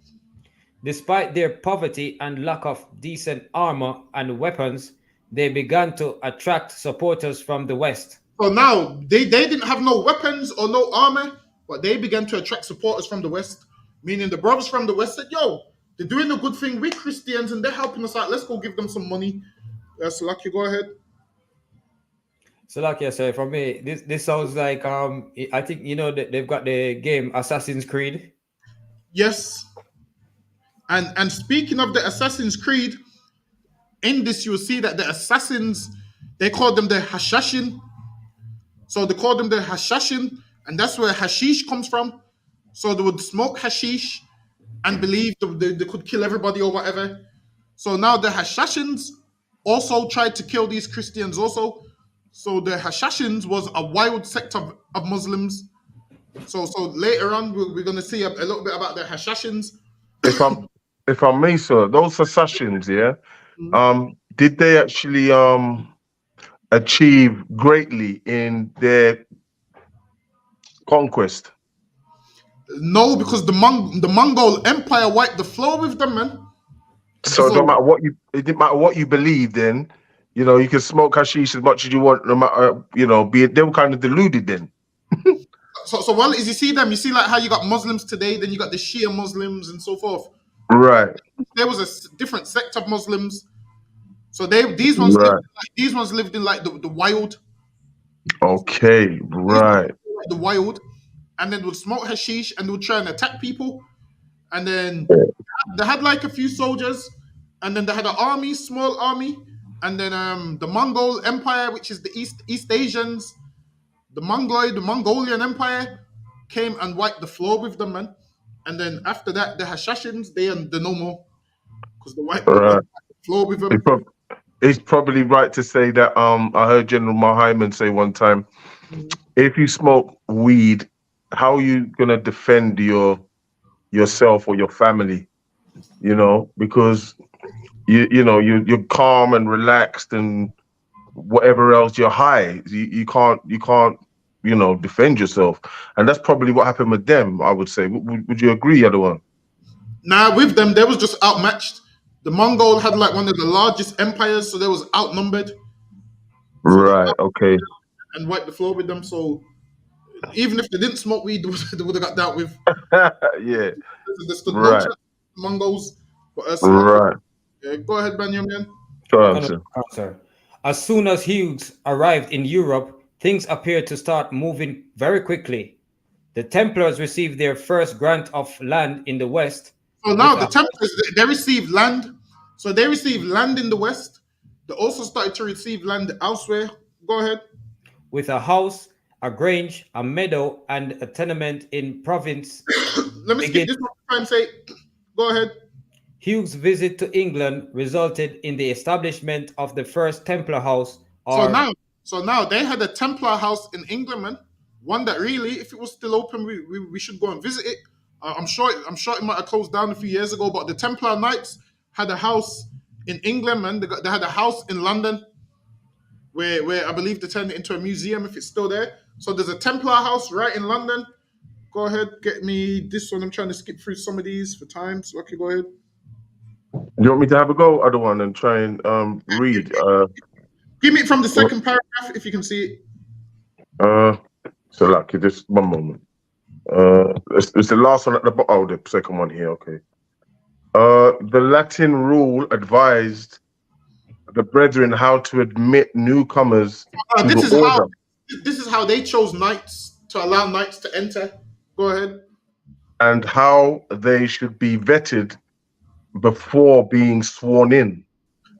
Despite their poverty and lack of decent armor and weapons, they began to attract supporters from the West. So now they didn't have no weapons or no armor, but they began to attract supporters from the West, meaning the brothers from the West said, yo, they're doing a good thing. We're Christians and they're helping us out. Let's go give them some money. Salaki, go ahead. Salaki, sorry, for me, this sounds like, I think, you know, they've got the game Assassin's Creed. Yes. And speaking of the Assassin's Creed, in this you'll see that the assassins, they called them the Hashashin. So they called them the Hashashin, and that's where hashish comes from. So they would smoke hashish and believe they could kill everybody or whatever. So now the Hashashins also tried to kill these Christians also. So the Hashashins was a wild sect of Muslims. So later on we're going to see a little bit about the Hashashins. If I may, sir, those assassins, yeah, did they actually achieve greatly in their conquest? No, because the Mongol Empire wiped the floor with them, man. So it So didn't matter what you believe. Then, you can smoke hashish as much as you want, no matter, they were kind of deluded then. so well, as you see them, you see like how you got Muslims today, then you got the Shia Muslims and so forth. Right, There was a different sect of Muslims. So these ones right, lived in like the wild. okay, These ones right, lived in, like, the wild, and then would smoke hashish and would try and attack people. And then they had like a few soldiers, and then they had an army, small army, and then the Mongol Empire, which is the East Asians, the Mongolian Empire came and wiped the floor with them, man. And then after that, the Hashashins, they're no more because they wiped right. the floor with It's, them. prob- it's probably right to say that I heard General Mahaiman say one time, if you smoke weed, how are you gonna defend yourself or your family? Because you're calm and relaxed and whatever else, you're high. You can't defend yourself, and that's probably what happened with them. I would say. Would you agree, other one? Nah, with them, they was just outmatched. The Mongol had like one of the largest empires, so they was outnumbered. So they Right. Okay. and wiped the floor with them. So even if they didn't smoke weed, they would have got dealt with. Yeah. They stood no chance Right. against the Mongols. But Selassie, Right. go ahead, Benjamin. Go Kind of answer. answer. As soon as Hughes arrived in Europe, things appeared to start moving very quickly. The Templars received their first grant of land in the West So now with the a, Templars they received land. So they received land in the West. They also started to receive land elsewhere. Go ahead. with a house, a grange, a meadow, and a tenement in province. Let me skip Begin. this one for time's sake. Go ahead. Hughes' visit to England resulted in the establishment of the first Templar house, So or now, so now they had a Templar house in England, man. One that really, if it was still open, we should go and visit it. I'm sure it might have closed down a few years ago, but the Templar Knights had a house in England, man. They had a house in London where I believe they turned it into a museum if it's still there. So there's a Templar house right in London. Go ahead, get me this one. I'm trying to skip through some of these for time. So okay, go ahead. You want me to have a go, other one, and try and read? Give me it from the What? second paragraph if you can see it. So like just one moment. It's the last one at the bottom. Oh, the second one here. Okay. The Latin rule advised the brethren how to admit newcomers to This the is how order this is how they chose knights to allow knights to enter. Go ahead. and how they should be vetted before being sworn in.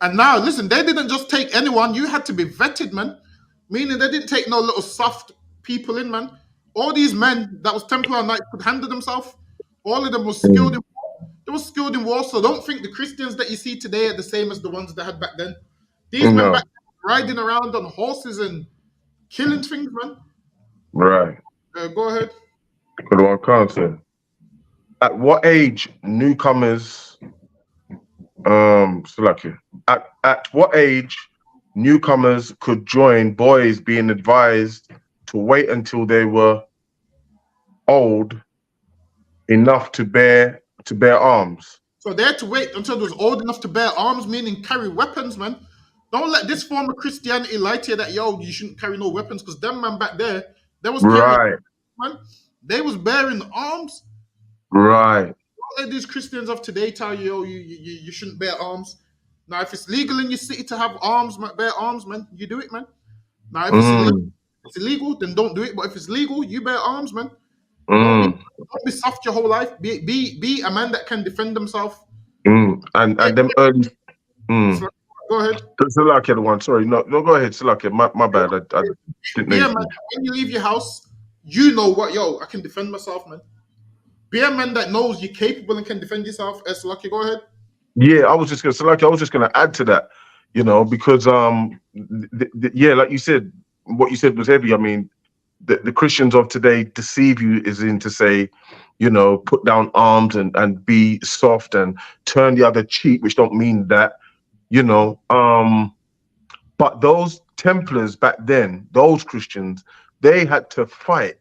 And now, listen, they didn't just take anyone. You had to be vetted, man. Meaning they didn't take no little soft people in, man. All these men that was Templar Knights could handle themselves. All of them was skilled in war. They were skilled in war. So don't think the Christians that you see today are the same as the ones they had back then. These men No, back then were riding around on horses and killing things, man. right. Go ahead. Good one, cancer. At what age newcomers Slovakia. At what age newcomers could join boys being advised to wait until they were old enough to bear arms? So they had to wait until they was old enough to bear arms, meaning carry weapons, man. Don't let this form of Christianity lie to you that you shouldn't carry no weapons, because them man back there, they was carrying, Right, man. They was bearing arms. right. Don't let these Christians of today tell you, you shouldn't bear arms. Now, if it's legal in your city to have arms, man, bear arms, man, you do it, man. Now, if Mm, it's illegal, then don't do it. But if it's legal, you bear arms, man. Don't be mm, don't be soft your whole life. Be a man that can defend himself. And them early. So, go ahead. Salakia, the one. Sorry, no, go ahead, Salakia. My bad. I didn't know. Yeah, man. When you leave your house, you know what, yo, I can defend myself, man. Be a man that knows you're capable and can defend yourself. Lucky, go ahead. Yeah, I was just gonna add to that, because yeah, like you said, what you said was heavy. I mean, the Christians of today deceive you is in to say, put down arms and be soft and turn the other cheek, which don't mean that, but those Templars back then, those Christians, they had to fight.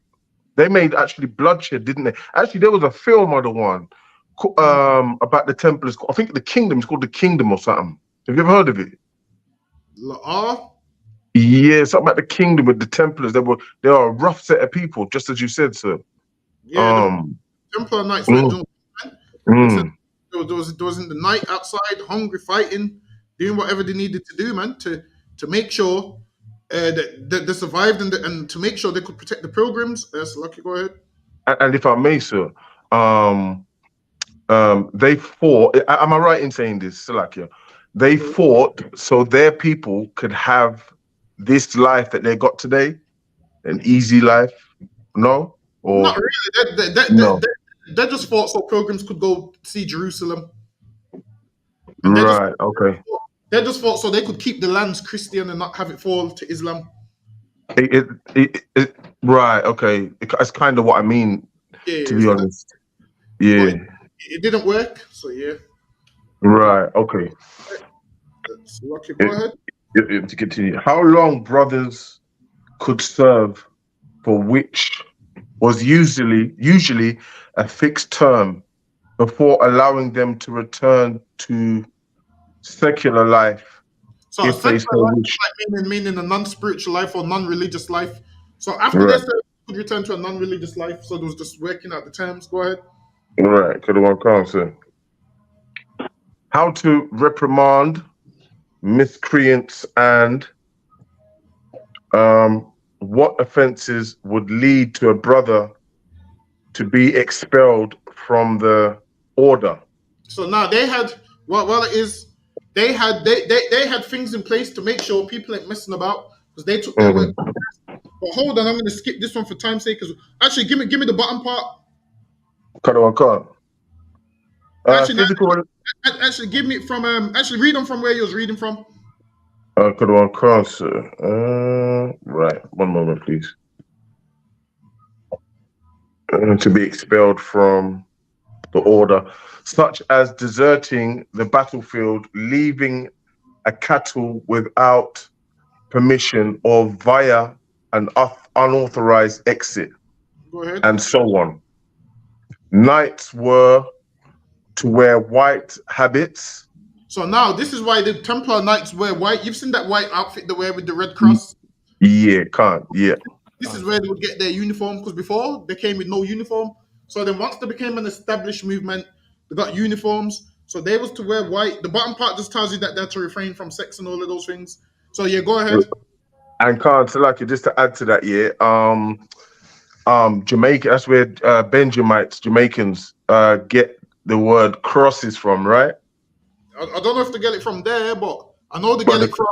They made actually bloodshed, didn't they? Actually, there was a film of the one about the Templars. I think the Kingdom. It's called The Kingdom or something. Have you ever heard of it? Yeah, something about the Kingdom with the Templars. They were a rough set of people, just as you said, sir. Yeah, the Templar Knights were doing, man. There was in the night outside, hungry, fighting, doing whatever they needed to do, man, to make sure that they survived and to make sure they could protect the pilgrims. So Lucky, go ahead. And if I may, sir, they fought. Am I right in saying this, Salakia? They fought so their people could have this life that they got today, an easy life. No, or not really. No. They just fought so pilgrims could go see Jerusalem. And Right. Okay. They just fought so they could keep the lands Christian and not have it fall to Islam. Right. Okay. It's kind of what I mean, to be honest. Yeah. It didn't work. So yeah. Right. Okay. Lucky, go ahead. To continue, how long brothers could serve, for which was usually a fixed term, before allowing them to return to secular life, so if they so wish. Meaning a non-spiritual life or non-religious life. So after they could return to a non-religious life, so it was just working out the terms. Go ahead. Right, could one answer. How to reprimand miscreants and what offenses would lead to a brother to be expelled from the order. So now they had they had things in place to make sure people ain't messing about because they took their work. But hold on, I'm gonna skip this one for time's sake. Because actually, give me the bottom part. Actually, give me from actually read them from where you was reading from. Right, one moment, please. To be expelled from the order, such as deserting the battlefield, leaving a cattle without permission or via an unauthorized exit, and so on. Knights were to wear white habits. So now this is why the Templar Knights wear white. You've seen that white outfit they wear with the red cross? Yeah. This is where they would get their uniform, because before they came with no uniform. So then once they became an established movement, they got uniforms. So they was to wear white. The bottom part just tells you that they're to refrain from sex and all of those things. So yeah, go ahead. And Salaki, just to add to that, Jamaica, that's where Jamaicans get the word crosses from, right? I don't know if they get it from there, but I know they get it from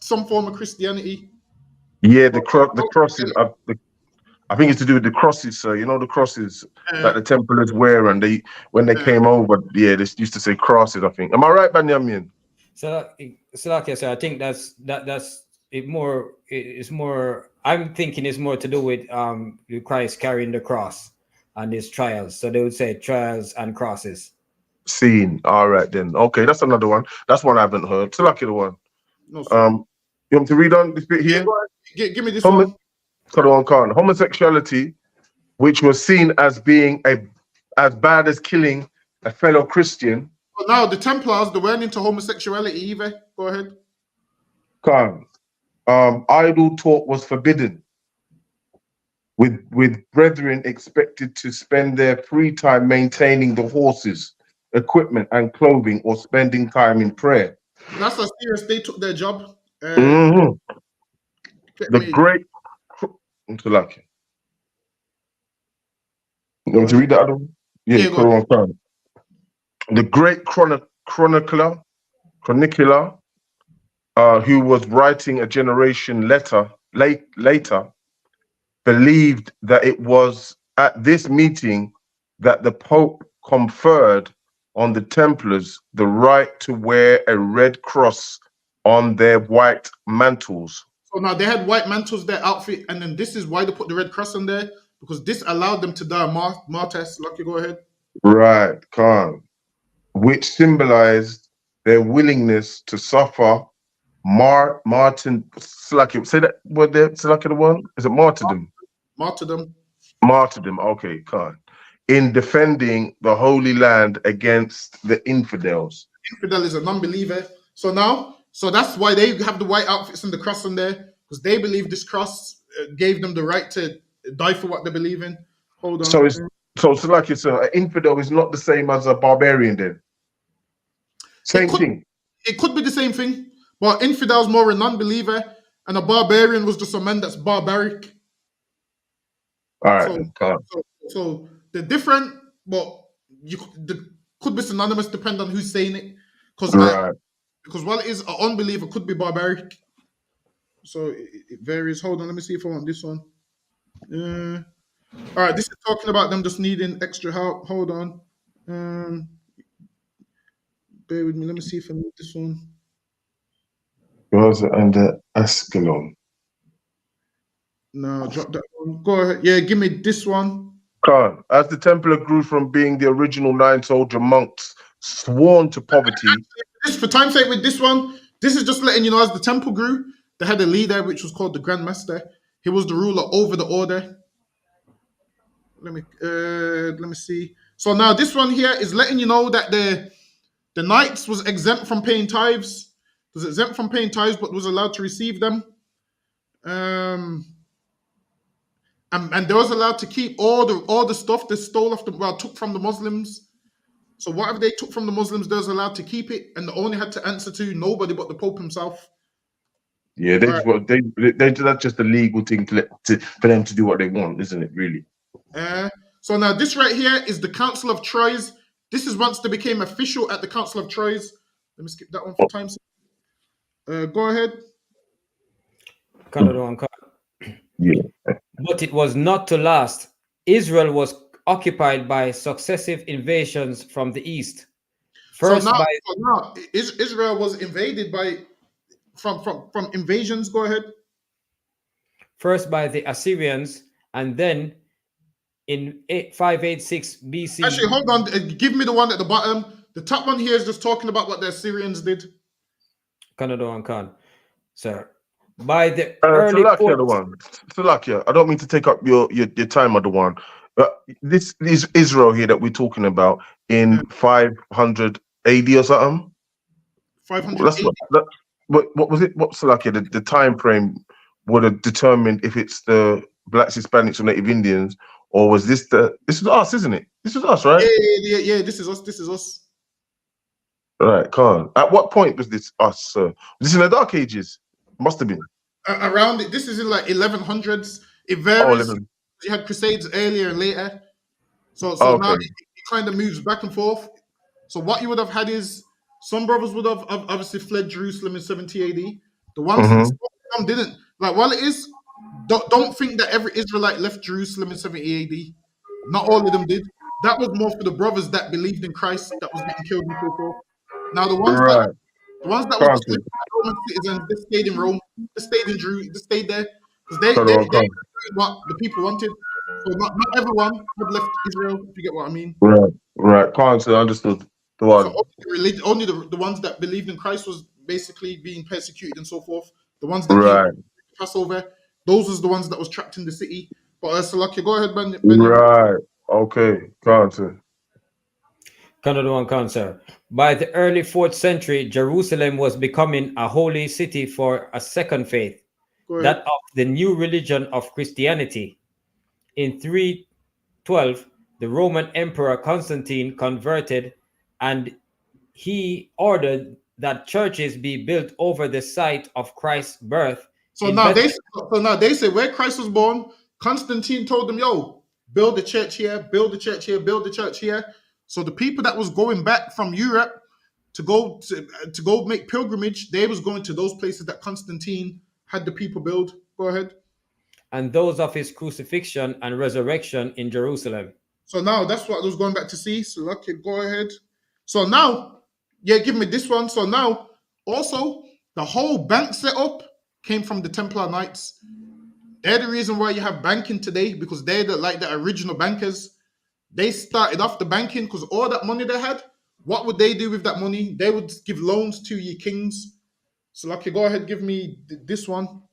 some form of Christianity. Yeah, the crosses. I think it's to do with the crosses, sir. You know the crosses that the Templars wear, and when they came over, they used to say crosses. I think. Am I right, Benjamin? So I think that's it. It's more. I'm thinking it's more to do with Christ carrying the cross and his trials. So they would say trials and crosses. Seen. All right then. Okay, that's another one. That's one I haven't heard. So lucky the one. No, sir. You want to read on this bit here? Yeah, give me this one. Homosexuality, which was seen as being as bad as killing a fellow Christian. Well, now the Templars, they weren't into homosexuality either. Go ahead. Idle talk was forbidden, with brethren expected to spend their free time maintaining the horses, equipment, and clothing, or spending time in prayer. That's how serious they took their job. The great. You want to read that other one? Yeah, go on. the great chronicler, who was writing a generation later, believed that it was at this meeting that the Pope conferred on the Templars the right to wear a red cross on their white mantles. So now they had white mantles, their outfit, and then this is why they put the red cross on there, because this allowed them to die martyrs. Lucky, go ahead. Right, Khan. Which symbolized their willingness to suffer Martin. Slaki, say that word there. Slaki, the one is it martyrdom? Martyrdom. Martyrdom. Okay, Khan. In defending the Holy Land against the infidels. Infidel is a non-believer. So that's why they have the white outfits and the cross on there, because they believe this cross gave them the right to die for what they believe in. Hold on. So Slaki, so an infidel is not the same as a barbarian then. Same thing. It could be the same thing, but infidel's more a non-believer, and a barbarian was just a man that's barbaric. All right. So they're different, but they could be synonymous depending on who's saying it. Because while it is an unbeliever, could be barbaric. So it varies. Hold on, let me see if I want this one. All right, this is talking about them just needing extra help. Hold on. Bear with me. Let me see if I need this one. Was under Ascalon. No, drop that one. Go ahead. Yeah, give me this one. Khan, as the Templar grew from being the original 9 soldier monks sworn to poverty. For time's sake, with this one, this is just letting you know as the temple grew, they had a leader which was called the Grand Master. He was the ruler over the order. Let me see. So now this one here is letting you know that the knights was exempt from paying tithes. Was exempt from paying tithes, but was allowed to receive them. And they was allowed to keep all the stuff they stole took from the Muslims. So whatever they took from the Muslims, they was allowed to keep it, and they only had to answer to nobody but the Pope himself. Yeah, that's just a legal thing for them to do what they want, isn't it? Really. So now this right here is the Council of Troyes. This is once they became official at the Council of Troyes. Let me skip that one for time's sake. Go ahead. Yeah. But it was not to last. Israel was occupied by successive invasions from the east. Israel was invaded from invasions. Go ahead. First by the Assyrians, and then in 586 BC. Actually, hold on. Give me the one at the bottom. The top one here is just talking about what the Assyrians did. Sir. By the early Salakia, I don't mean to take up your time, other one. This is Israel here that we're talking about in 500 AD or something. 500 AD. What was it? What's Salakia? The time frame would have determined if it's the blacks, Hispanics, or Native Indians, or was this is us, isn't it? This is us, right? Yeah. This is us. Right, Khan. At what point was this us, sir? Was this in the Dark Ages? Must have been around it. This is in like 1100s. It varies. You had Crusades earlier and later, so now it kind of moves back and forth. So what you would have had is some brothers would have obviously fled Jerusalem in 70 AD. The ones some didn't. Like while it is, don't think that every Israelite left Jerusalem in 70 AD. Not all of them did. That was more for the brothers that believed in Christ that was getting killed and so forth. Now the ones that were just Roman citizens, they stayed in Rome, they stayed in Jerusalem, they stayed there because they what the people wanted. So not everyone had left Israel, if you get what I mean. Right. Can't say understood. The one. So only the ones that believed in Christ was basically being persecuted and so forth. The ones that came to Passover, those was the ones that was trapped in the city. But Salakia, go ahead, Ben. Right. Okay. Can't say. Sir. By the early 4th century, Jerusalem was becoming a holy city for a second faith, that of the new religion of Christianity. In 312, the Roman Emperor Constantine converted, and he ordered that churches be built over the site of Christ's birth. So now they say where Christ was born, Constantine told them, yo, build the church here, build the church here, build the church here. So the people that was going back from Europe to go make pilgrimage, they was going to those places that Constantine had the people build. Go ahead. And those of his crucifixion and resurrection in Jerusalem. So now that's what I was going back to see. So okay, go ahead. So now, yeah, give me this one. So now, also, the whole bank setup came from the Templar Knights. They're the reason why you have banking today, because they're the original bankers. They started off the banking because all that money they had, what would they do with that money? They would give loans to your kings. So okay, go ahead, give me this one.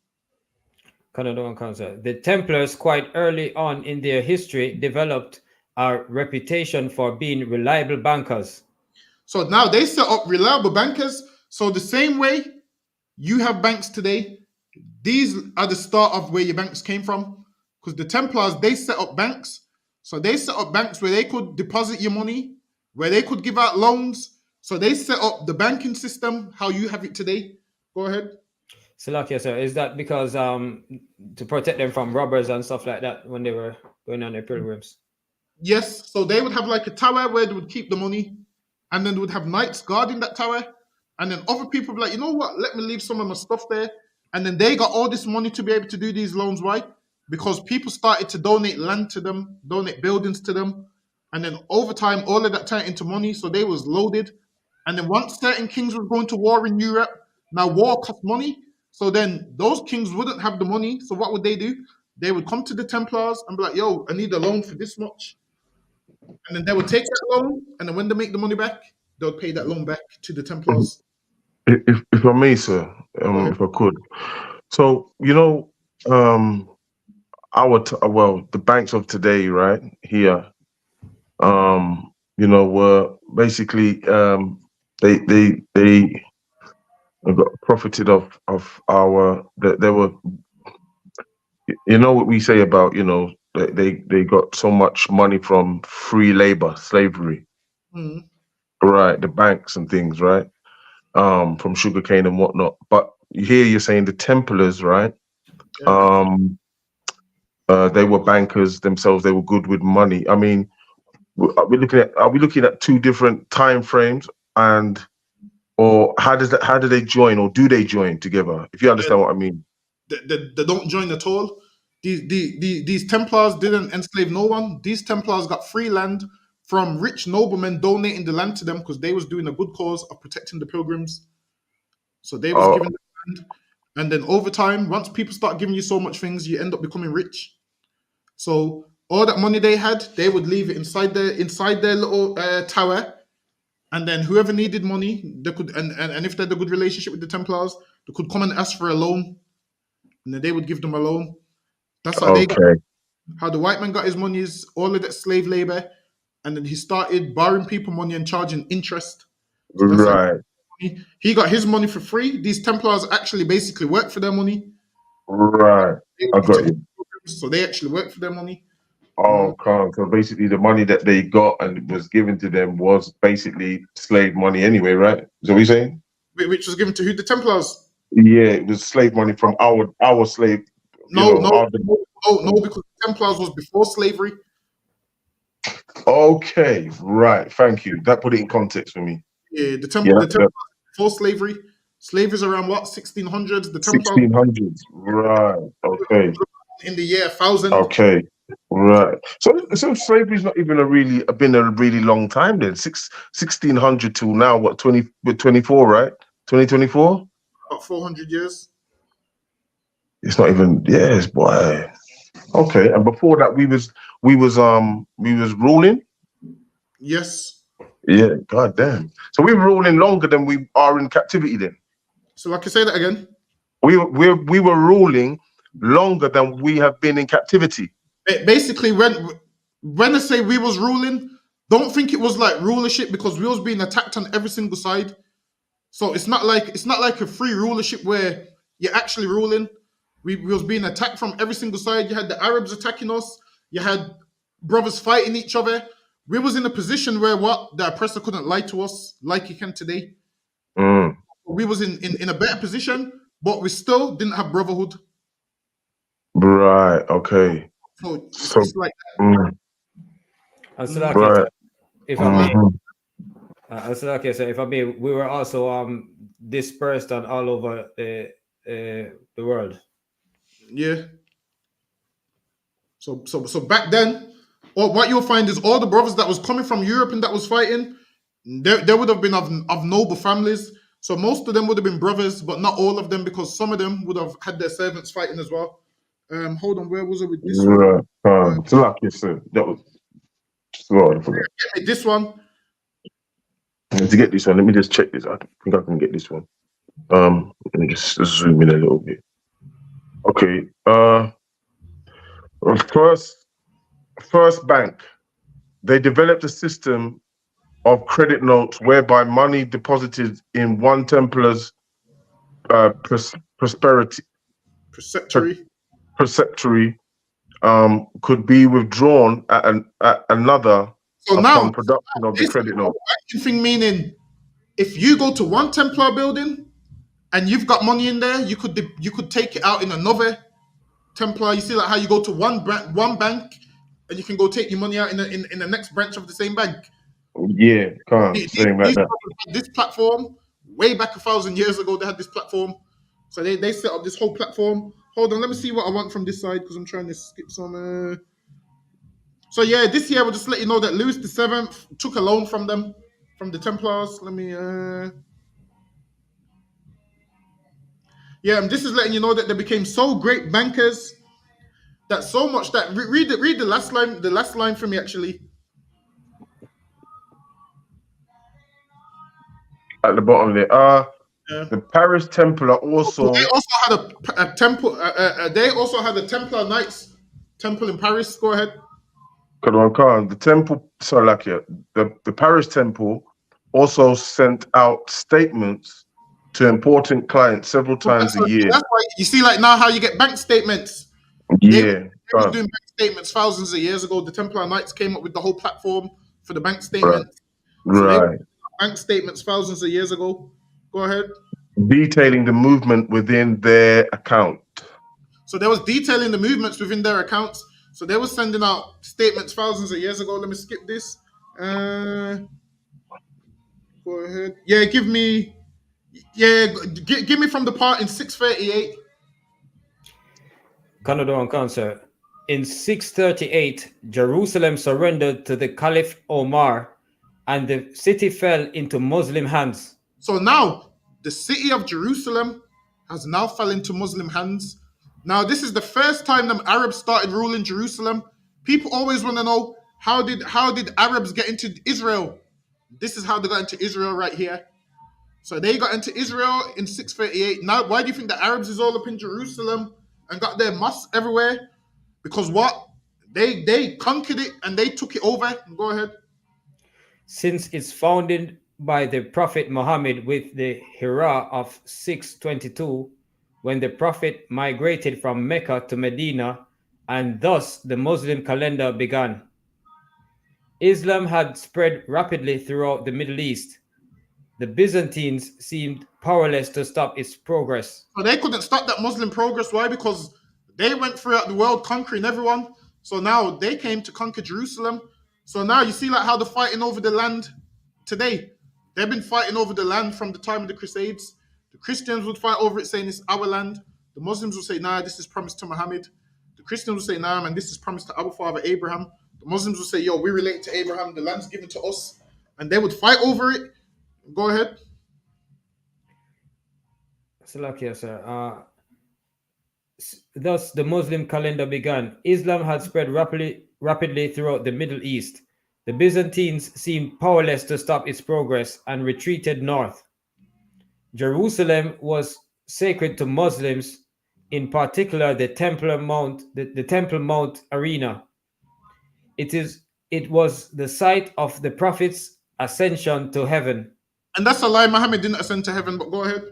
The Templars, quite early on in their history, developed a reputation for being reliable bankers. So now they set up reliable bankers. So the same way you have banks today, these are the start of where your banks came from. Because the Templars, they set up banks. So they set up banks where they could deposit your money, where they could give out loans. So they set up the banking system how you have it today. Go ahead. Salakia, sir, is that because to protect them from robbers and stuff like that when they were going on their pilgrims? Yes. So they would have like a tower where they would keep the money, and then they would have knights guarding that tower. And then other people would be like, you know what? Let me leave some of my stuff there. And then they got all this money to be able to do these loans. Why? Because people started to donate land to them, donate buildings to them. And then over time, all of that turned into money. So they was loaded. And then once certain kings were going to war in Europe, now war cost money. So then those kings wouldn't have the money. So what would they do? They would come to the Templars and be like, yo, I need a loan for this much. And then they would take that loan. And then when they make the money back, they'll pay that loan back to the Templars. If I may, sir, if I could. So, you know, the banks of today, right here, you know, were basically they got profited of our they were, you know, what we say about, you know, they got so much money from free labor, slavery, right? The banks and things, right? From sugarcane and whatnot. But here you're saying the Templars, right? Yeah. They were bankers themselves. They were good with money. I mean, are we looking at two different time frames, or how do they join, or do they join together? If you understand what I mean. They don't join at all. These Templars didn't enslave no one. These Templars got free land from rich noblemen donating the land to them because they was doing a good cause of protecting the pilgrims. So they was giving the land. And then over time, once people start giving you so much things, you end up becoming rich. So all that money they had, they would leave it inside their little tower. And then whoever needed money, they could, and if they had a good relationship with the Templars, they could come and ask for a loan. And then they would give them a loan. That's how they got. How the white man got his money is all of that slave labor, and then he started borrowing people money and charging interest. So right. He got his money for free. These Templars actually basically work for their money. Right. I got you. So they actually work for their money. Oh, so basically the money that they got and was given to them was basically slave money anyway, right? Is that what you're saying? Which was given to who? The Templars. Yeah, it was slave money from our slave. No, because the Templars was before slavery. Okay, right. Thank you. That put it in context for me. Yeah, the Templars before slavery. Slavery is around what, 1600s? The Templars 1600s. Right. Okay. In the year 1000. Okay. Right. So slavery's not even been a really long time then. 1600 till now, what, 24, right? 2024? About 400 years. It's not even, yes, boy. Okay. And before that we was ruling? Yes. Yeah, god damn. So we were ruling longer than we are in captivity then. So like, I say that again. We were ruling longer than we have been in captivity. Basically, when I say we was ruling, don't think it was like rulership, because we was being attacked on every single side. So it's not like a free rulership where you're actually ruling. We was being attacked from every single side. You had the Arabs attacking us. You had brothers fighting each other. We was in a position where the oppressor couldn't lie to us like he can today. We was in a better position, but we still didn't have brotherhood. Right. Okay. So it's like that. And so, like, if I may, Mhm. so okay, so if I may, we were also dispersed on all over the world. Yeah. So back then, what you'll find is all the brothers that was coming from Europe and that was fighting, they would have been of noble families. So most of them would have been brothers, but not all of them, because some of them would have had their servants fighting as well. Hold on, where was it with this one? Right. It's like you said. That was sorry, I forgot. This one. To get this one, let me just check this. I think I can get this one. Let me just zoom in a little bit. Okay. First bank. They developed a system of credit notes whereby money deposited in one Templar's prosperity preceptory could be withdrawn at another So now upon production of the this credit note. banking thing, meaning if you go to one Templar building and you've got money in there, you could take it out in another Templar. You see like how you go to one bank and you can go take your money out in the next branch of the same bank. Yeah, saying like that. This platform way back 1,000 years ago, they had this platform. So they set up this whole platform. Hold on, let me see what I want from this side because I'm trying to skip some. So yeah, this year we'll just let you know that Louis VII took a loan from them, from the Templars. Let me. Yeah, and this is letting you know that they became so great bankers that so much that read the last line. The last line for me actually. At the bottom there. Yeah. The Paris Templar also. They also had a temple. They also had a Templar Knights temple in Paris. Go ahead. The temple, the Paris Temple also sent out statements to important clients several times a year. That's why you see, like now, how you get bank statements. They were doing bank statements thousands of years ago. The Templar Knights came up with the whole platform for the bank statements. So they were bank statements thousands of years ago. Go ahead. Detailing the movement within their account. So there was detailing the movements within their accounts. So they were sending out statements thousands of years ago. Let me skip this. Go ahead. Yeah, give me from the part in 638. Canada and Cancer. In 638, Jerusalem surrendered to the Caliph Omar, and the city fell into Muslim hands. So now the city of Jerusalem has now fell into Muslim hands. Now this is the first time the Arabs started ruling Jerusalem. People always want to know how did Arabs get into Israel? This is how they got into Israel right here. So they got into Israel in 638. Now, why do you think the Arabs is all up in Jerusalem and got their mosques everywhere? Because what? They conquered it and they took it over. Go ahead. Since its founding by the Prophet Muhammad with the Hijrah of 622, when the Prophet migrated from Mecca to Medina, and thus the Muslim calendar began. Islam had spread rapidly throughout the Middle East. The Byzantines seemed powerless to stop its progress. So they couldn't stop that Muslim progress. Why? Because they went throughout the world conquering everyone. So now they came to conquer Jerusalem. So now you see like how they're fighting over the land today. They've been fighting over the land from the time of the Crusades. The Christians would fight over it saying it's our land. The Muslims would say, nah, this is promised to Muhammad. The Christians would say, nah, man, this is promised to our father Abraham. The Muslims would say, yo, we relate to Abraham. The land's given to us. And they would fight over it. Go ahead. Salakia, sir. Thus, the Muslim calendar began. Islam had spread rapidly throughout the Middle East. The Byzantines seemed powerless to stop its progress and retreated north. Jerusalem was sacred to Muslims, in particular the Temple Mount Arena. It was the site of the Prophet's ascension to heaven. And that's a lie. Muhammad didn't ascend to heaven, but go ahead.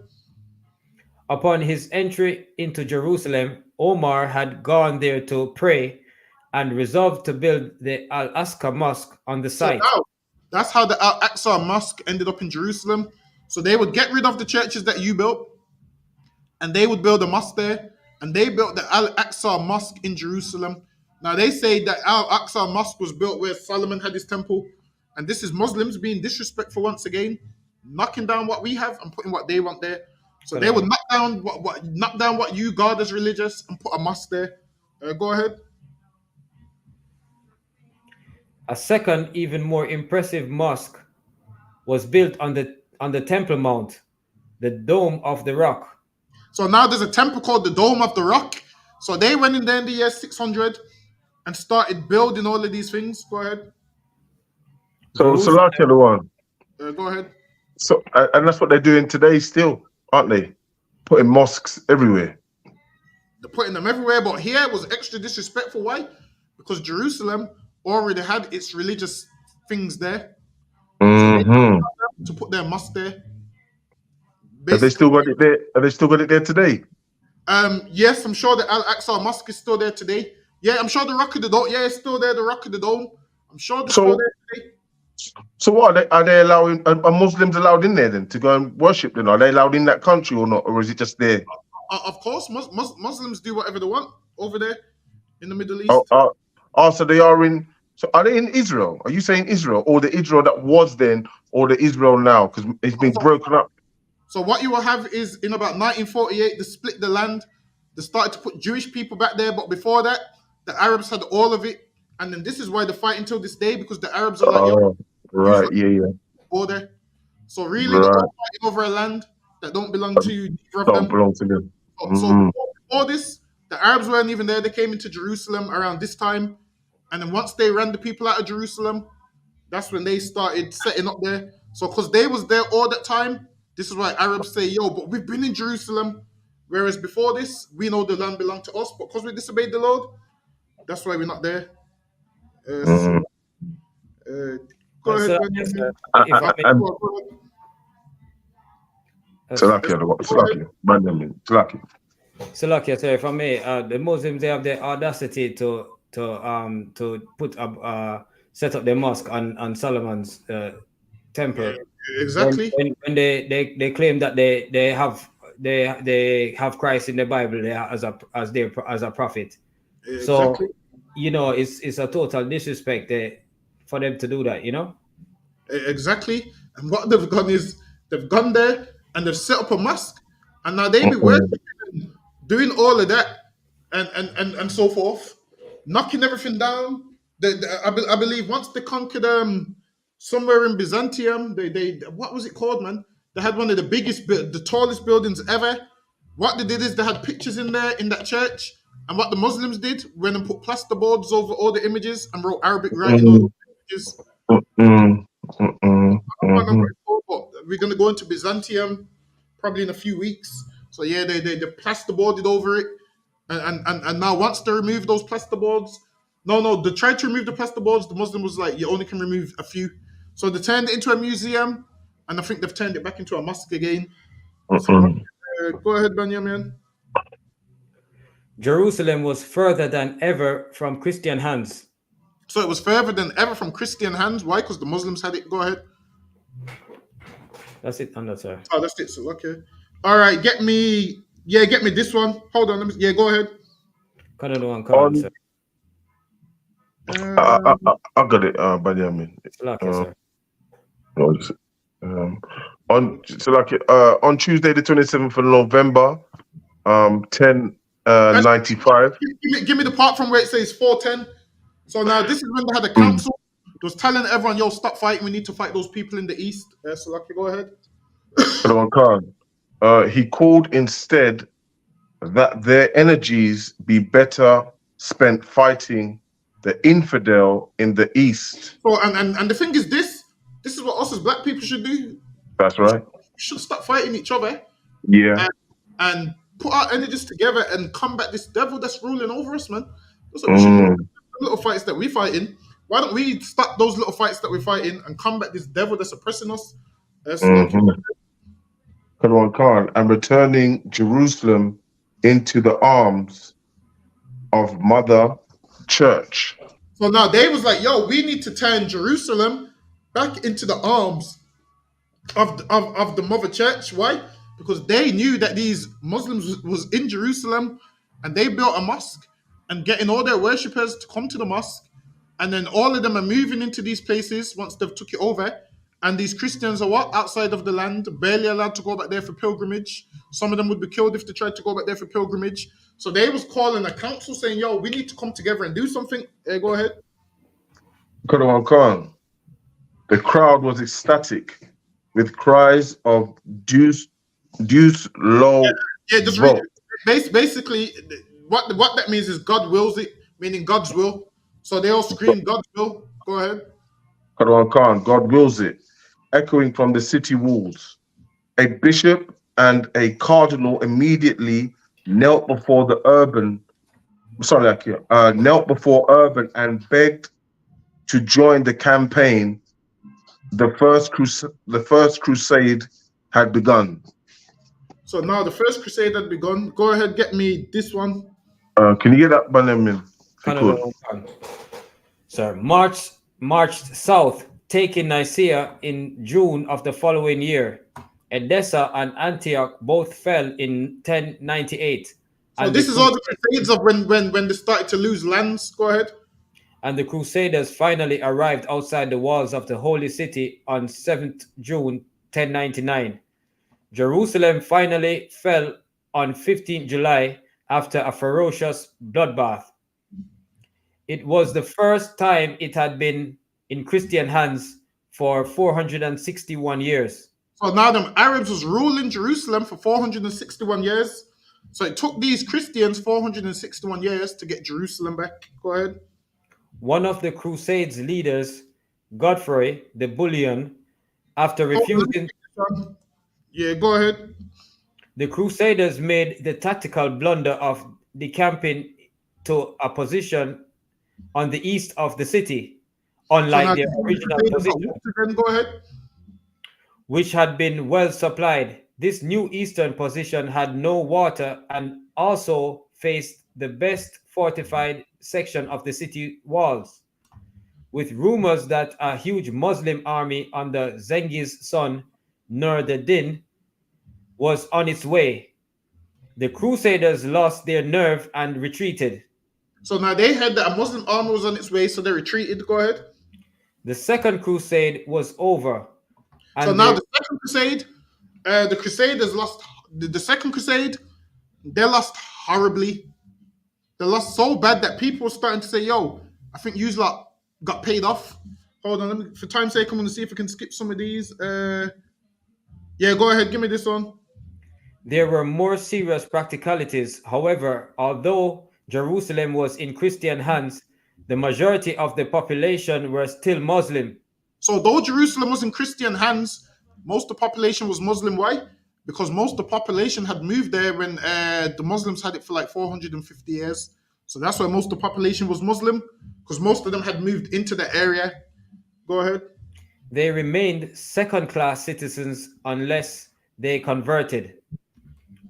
Upon his entry into Jerusalem, Omar had gone there to pray and resolved to build the Al-Aqsa Mosque on the site. So now, that's how the Al-Aqsa Mosque ended up in Jerusalem. So they would get rid of the churches that you built, and they would build a mosque there, and they built the Al-Aqsa Mosque in Jerusalem. Now they say that Al-Aqsa Mosque was built where Solomon had his temple, And this is Muslims being disrespectful once again, knocking down what we have and putting what they want there. So they would knock down what you guard as religious and put a mosque there. Go ahead. A second, even more impressive mosque was built on the Temple Mount, the Dome of the Rock. So now there's a temple called the Dome of the Rock. So they went in there in the year 600 and started building all of these things. Go ahead. So Salakia the one. Go ahead. So and that's what they're doing today still, aren't they? Putting mosques everywhere. They're putting them everywhere, but here was extra disrespectful. Why? Because Jerusalem already had its religious things there. So they to put their mosque there. Have they still got it there? Have they still got it there today? Yes, I'm sure the Al-Aqsa Mosque is still there today. Yeah, I'm sure the Rock of the Dome. Yeah, it's still there. The Rock of the Dome. I'm sure they're still there today. So what are they allowing? Are Muslims allowed in there then to go and worship? Then are they allowed in that country or not, or is it just there? Of course, Muslims do whatever they want over there in the Middle East. So they are in. So are they in Israel? Are you saying Israel, or the Israel that was then, or the Israel now? Because it's been broken up. So what you will have is in about 1948, they split the land. They started to put Jewish people back there, but before that, the Arabs had all of it. And then this is why they fight until this day, because the Arabs are like, yo, right, yeah. Border. So really, they're all fighting over a land that don't belong to you. Don't belong to them. So before this, the Arabs weren't even there. They came into Jerusalem around this time. And then once they ran the people out of Jerusalem, that's when they started setting up there. So because they was there all that time, this is why Arabs say, yo, but we've been in Jerusalem. Whereas before this, we know the land belonged to us. But because we disobeyed the Lord, that's why we're not there. Go ahead. Salakia, so if I may, the Muslims, they have the audacity to put set up their mosque on Solomon's temple. Exactly. When they claim that they have Christ in the Bible as a prophet. Exactly. So it's a total disrespect for them to do that. Exactly. And what they've done is they've gone there and they've set up a mosque, and now they be worshiping, doing all of that, and so forth, knocking everything down. I believe once they conquered somewhere in Byzantium, they what was it called, man? They had one of the tallest buildings ever. What they did is they had pictures in there in that church, and what the Muslims did went and put plasterboards over all the images and wrote Arabic writing on the images. We're gonna go into Byzantium probably in a few weeks. So yeah, they plasterboarded over it, and now once they remove those plasterboards, they tried to remove the plasterboards. The Muslim was like, you only can remove a few. So they turned it into a museum, and I think they've turned it back into a mosque again. So, go ahead, Benjamin. Jerusalem was further than ever from Christian hands. So it was further than ever from Christian hands. Why? Because the Muslims had it. Go ahead. That's it, sir. Oh, that's it. So okay. All right, get me this one. Hold on. Go ahead. Come on, sir. I got it, Benjamin. Sir. On Tuesday, the 27th of November, 10:95. Give me the part from where it says 4:10. So now this is when they had a council. It was telling everyone, yo, stop fighting. We need to fight those people in the east. So go ahead. He called instead that their energies be better spent fighting the infidel in the east. So and the thing is this is what us as black people should do. That's right. We should stop fighting each other. Yeah. And put our energies together and combat this devil that's ruling over us, man. That's what we should do. The little fights that we fighting. Why don't we stop those little fights that we're fighting and combat this devil that's oppressing us? And returning Jerusalem into the arms of Mother Church. So now they was like, yo, we need to turn Jerusalem back into the arms of the Mother Church. Why? Because they knew that these Muslims was in Jerusalem and they built a mosque and getting all their worshippers to come to the mosque. and then all of them are moving into these places once they've took it over. And these Christians are what? Outside of the land, barely allowed to go back there for pilgrimage. Some of them would be killed if they tried to go back there for pilgrimage. So they was calling a council saying, yo, we need to come together and do something. Go ahead. Kadawan Khan. The crowd was ecstatic with cries of deuce low. Yeah, just read it. Basically, what that means is God wills it, meaning God's will. So they all scream God's will. Go ahead. Kadawan Khan, God wills it, echoing from the city walls. A bishop and a cardinal immediately knelt before Urban and begged to join the campaign. The first crusade had begun. So now the first crusade had begun. Go ahead, get me this one. Can you get that Benjamin? Sir, marched south, taking Nicaea in June of the following year. Edessa and Antioch both fell in 1098. So this is all the crusades of when they started to lose lands. Go ahead. And the Crusaders finally arrived outside the walls of the Holy City on 7th June 1099. Jerusalem finally fell on 15th July after a ferocious bloodbath. It was the first time it had been in Christian hands for 461 years. So now the Arabs was ruling Jerusalem for 461 years. So it took these Christians 461 years to get Jerusalem back. Go ahead. One of the Crusades' leaders, Godfrey the Bullion, after refusing... Yeah, go ahead. The Crusaders made the tactical blunder of decamping to a position on the east of the city, unlike their original position, go ahead, which had been well supplied. This new eastern position had no water and also faced the best fortified section of the city walls. With rumors that a huge Muslim army under Zengi's son, Nur ad-Din, was on its way, the Crusaders lost their nerve and retreated. So now they had that a Muslim army was on its way, so they retreated. Go ahead. The Second Crusade was over. So now the Second Crusade, the Crusaders lost. The Second Crusade, they lost horribly. They lost so bad that people were starting to say, yo, I think you lot got paid off. Hold on, for time's sake, I'm going to see if I can skip some of these. Yeah, go ahead, give me this one. There were more serious practicalities. However, although Jerusalem was in Christian hands, the majority of the population were still Muslim. So though Jerusalem was in Christian hands, most of the population was Muslim. Why? Because most of the population had moved there when the Muslims had it for like 450 years. So that's why most of the population was Muslim, because most of them had moved into the area. Go ahead. They remained second-class citizens unless they converted,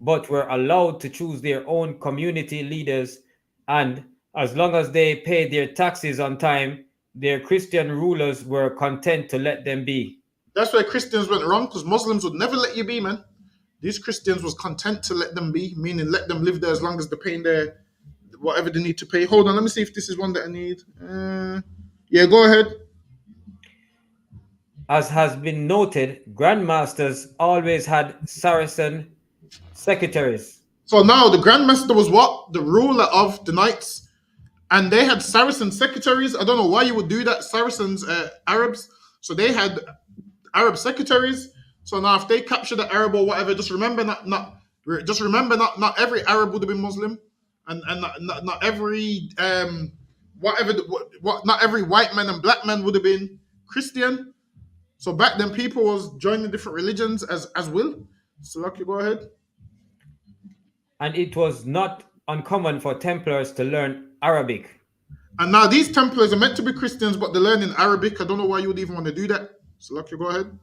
but were allowed to choose their own community leaders, and as long as they paid their taxes on time, their Christian rulers were content to let them be. That's where Christians went wrong, because Muslims would never let you be, man. These Christians was content to let them be, meaning let them live there as long as they're paying their whatever they need to pay. Hold on, let me see if this is one that I need. Yeah, go ahead. As has been noted, grandmasters always had Saracen secretaries. So now the grandmaster was what? The ruler of the knights. And they had Saracen secretaries. I don't know why you would do that. Saracens, Arabs. So they had Arab secretaries. So now if they capture the Arab or whatever, just remember not every Arab would have been Muslim. And not every not every white man and black man would have been Christian. So back then people was joining different religions as will. So Lucky, go ahead. And it was not uncommon for Templars to learn Arabic. And now these Templars are meant to be Christians, but they're learning Arabic. I don't know why you would even want to do that. So Lucky, go ahead.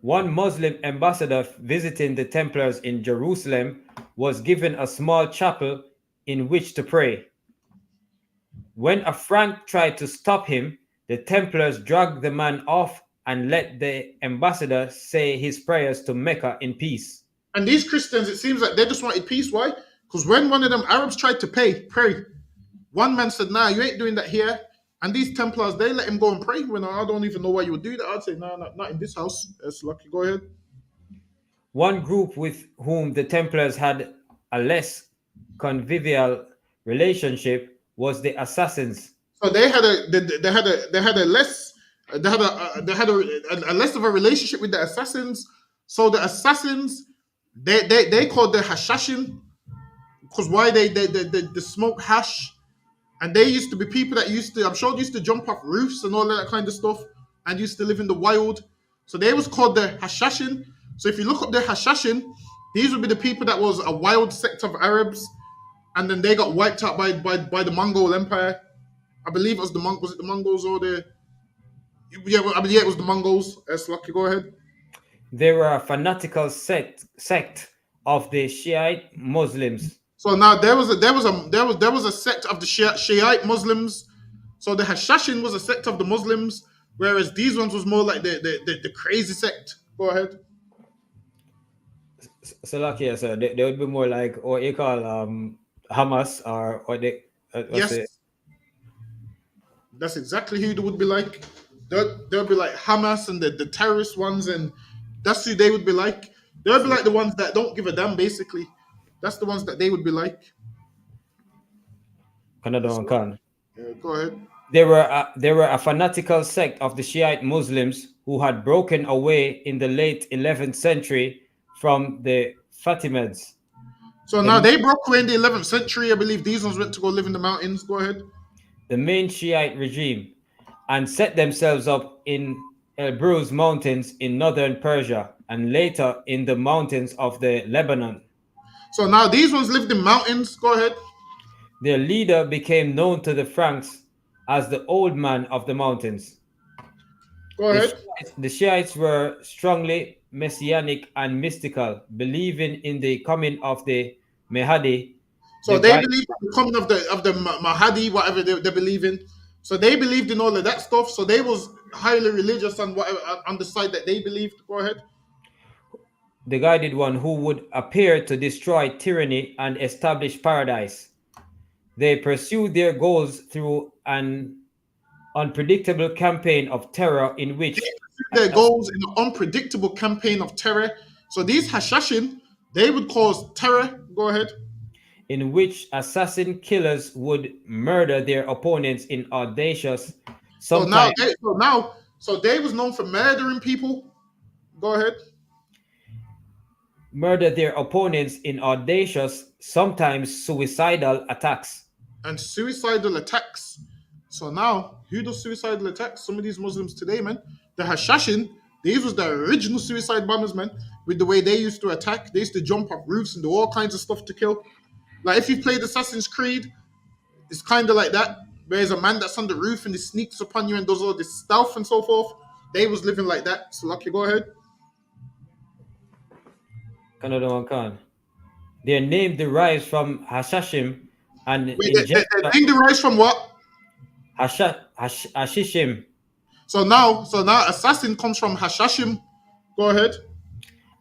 One Muslim ambassador visiting the Templars in Jerusalem was given a small chapel in which to pray. When a Frank tried to stop him, the Templars dragged the man off and let the ambassador say his prayers to Mecca in peace. And these Christians, it seems like they just wanted peace. Why? Because when one of them Arabs tried to pray, one man said, nah, you ain't doing that here. And these Templars, they let him go and pray. When I don't even know why you would do that. I'd say, no, not in this house. That's lucky. Go ahead. One group with whom the Templars had a less convivial relationship was the assassins. So they had a less less of a relationship with the assassins. So the assassins, they called the Hashashin, because why they smoke hash. And they used to be people that I'm sure used to jump off roofs and all that kind of stuff, and used to live in the wild. So they was called the Hashashin. So if you look up the Hashashin, these would be the people that was a wild sect of Arabs, and then they got wiped out by the Mongol Empire. I believe it was was it the Mongols or the it was the Mongols. Lucky, go ahead. They were a fanatical sect of the Shiite Muslims. So now there was a sect of the Shiite Muslims. So the Hashashin was a sect of the Muslims, whereas these ones was more like the crazy sect. Go ahead. So lucky, so they would be more like what you call Hamas or they Yes, that's exactly who they would be like. They'll be like Hamas and the terrorist ones, and that's who they would be like. They'll be like the ones that don't give a damn, basically. That's the ones that they would be like. Canada and Khan. Yeah, go ahead. They were a fanatical sect of the Shiite Muslims who had broken away in the late 11th century from the Fatimids. So now they broke away in the 11th century. I believe these ones went to go live in the mountains. Go ahead. The main Shiite regime, and set themselves up in Elbruz mountains in northern Persia and later in the mountains of the Lebanon. So now these ones lived in mountains. Go ahead. Their leader became known to the Franks as the Old Man of the Mountains. Go ahead. The Shiites were strongly messianic and mystical, believing in the coming of the Mahdi. So they believed in the coming of the Mahdi, whatever they believe in. So they believed in all of that stuff. So they was highly religious on whatever on the side that they believed. Go ahead. The guided one who would appear to destroy tyranny and establish paradise. They pursued their goals through an unpredictable campaign of terror in which their goals in an unpredictable campaign of terror. So these Hashashin, they would cause terror. Go ahead. In which assassin killers would murder their opponents in audacious. So they was known for murdering people. Go ahead. Murder their opponents in audacious, sometimes suicidal attacks. And suicidal attacks. So now, who does suicidal attacks? Some of these Muslims today, man. The Hashashin, these was the original suicide bombers, man. With the way they used to attack, they used to jump off roofs and do all kinds of stuff to kill. Like if you played Assassin's Creed, it's kind of like that. There's a man that's on the roof and he sneaks upon you and does all this stealth and so forth. They was living like that. So lucky, go ahead. Canada one can. Their name derives from Hashashim and their name derives from what? Hashishim. So now assassin comes from Hashashim. Go ahead.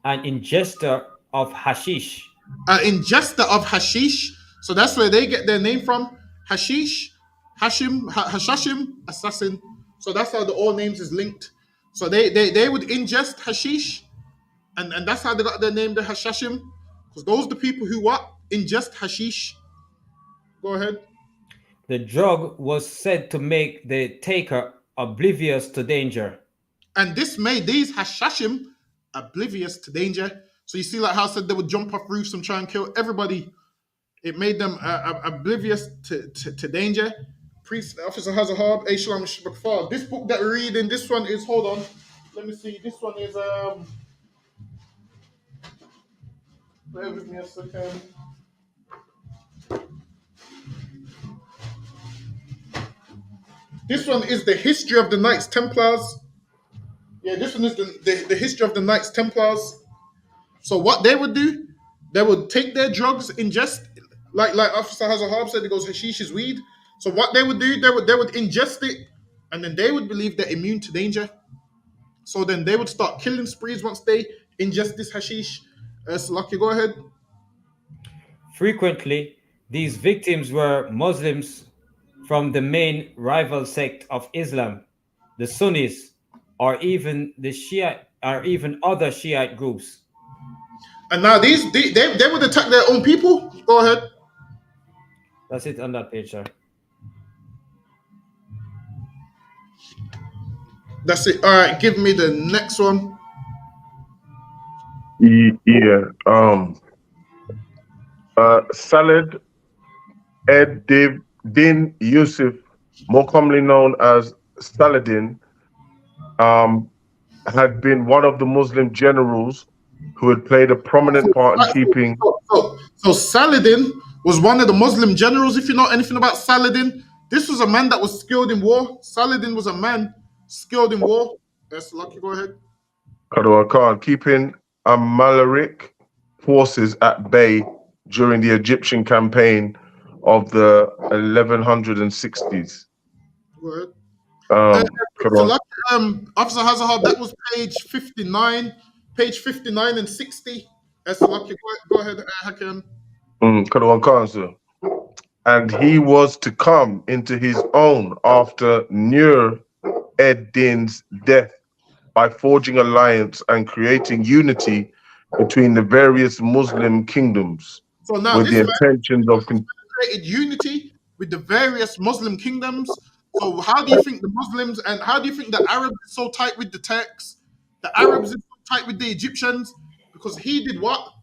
An ingester of hashish. An ingester of hashish. So that's where they get their name from. Hashish, Hashashim, assassin. So that's how the all names is linked. So they would ingest hashish, and that's how they got their name, the Hashashim. Because those are the people who what? Ingest hashish. Go ahead. The drug was said to make the taker oblivious to danger. And this made these Hashashim oblivious to danger. So you see like how I said they would jump off roofs and try and kill everybody. It made them oblivious to danger. Priest Officer has a hard SHALAM. This book that we're reading, this one is, hold on. Let me see. This one is bear with me a second. This one is the history of the Knights Templars. Yeah, this one is the history of the Knights Templars. So what they would do, they would take their drugs, ingest, like Officer Hazahab said, it goes hashish is weed. So what they would do, they would ingest it, and then they would believe they're immune to danger. So then they would start killing sprees once they ingest this hashish. Lucky, go ahead. Frequently, these victims were Muslims from the main rival sect of Islam, the Sunnis, or even the Shia, or even other Shiite groups. And now they would attack their own people. Go ahead. That's it on that page, sir. That's it. All right, give me the next one. Yeah. Salad Din Yusuf, more commonly known as Saladin, had been one of the Muslim generals who had played a prominent part in keeping. So Saladin was one of the Muslim generals. If you know anything about Saladin, this was a man that was skilled in war. Saladin was a man skilled in war. That's lucky. Go ahead. Qadar Khan, keeping Amalric forces at bay during the Egyptian campaign of the 1160s. Go ahead. So Qadar, lucky, Officer Hazahab, that was page 59 and 60. That's lucky. Go ahead, Hakim. Qadar Khan, sir. And he was to come into his own after Nur ed-Din's death by forging alliance and creating unity between the various Muslim kingdoms So now with this the man intentions of created unity with the various Muslim kingdoms. So how do you think the Muslims and how do you think the Arabs are so tight with the Turks? The Arabs are so tight with the Egyptians because he did what?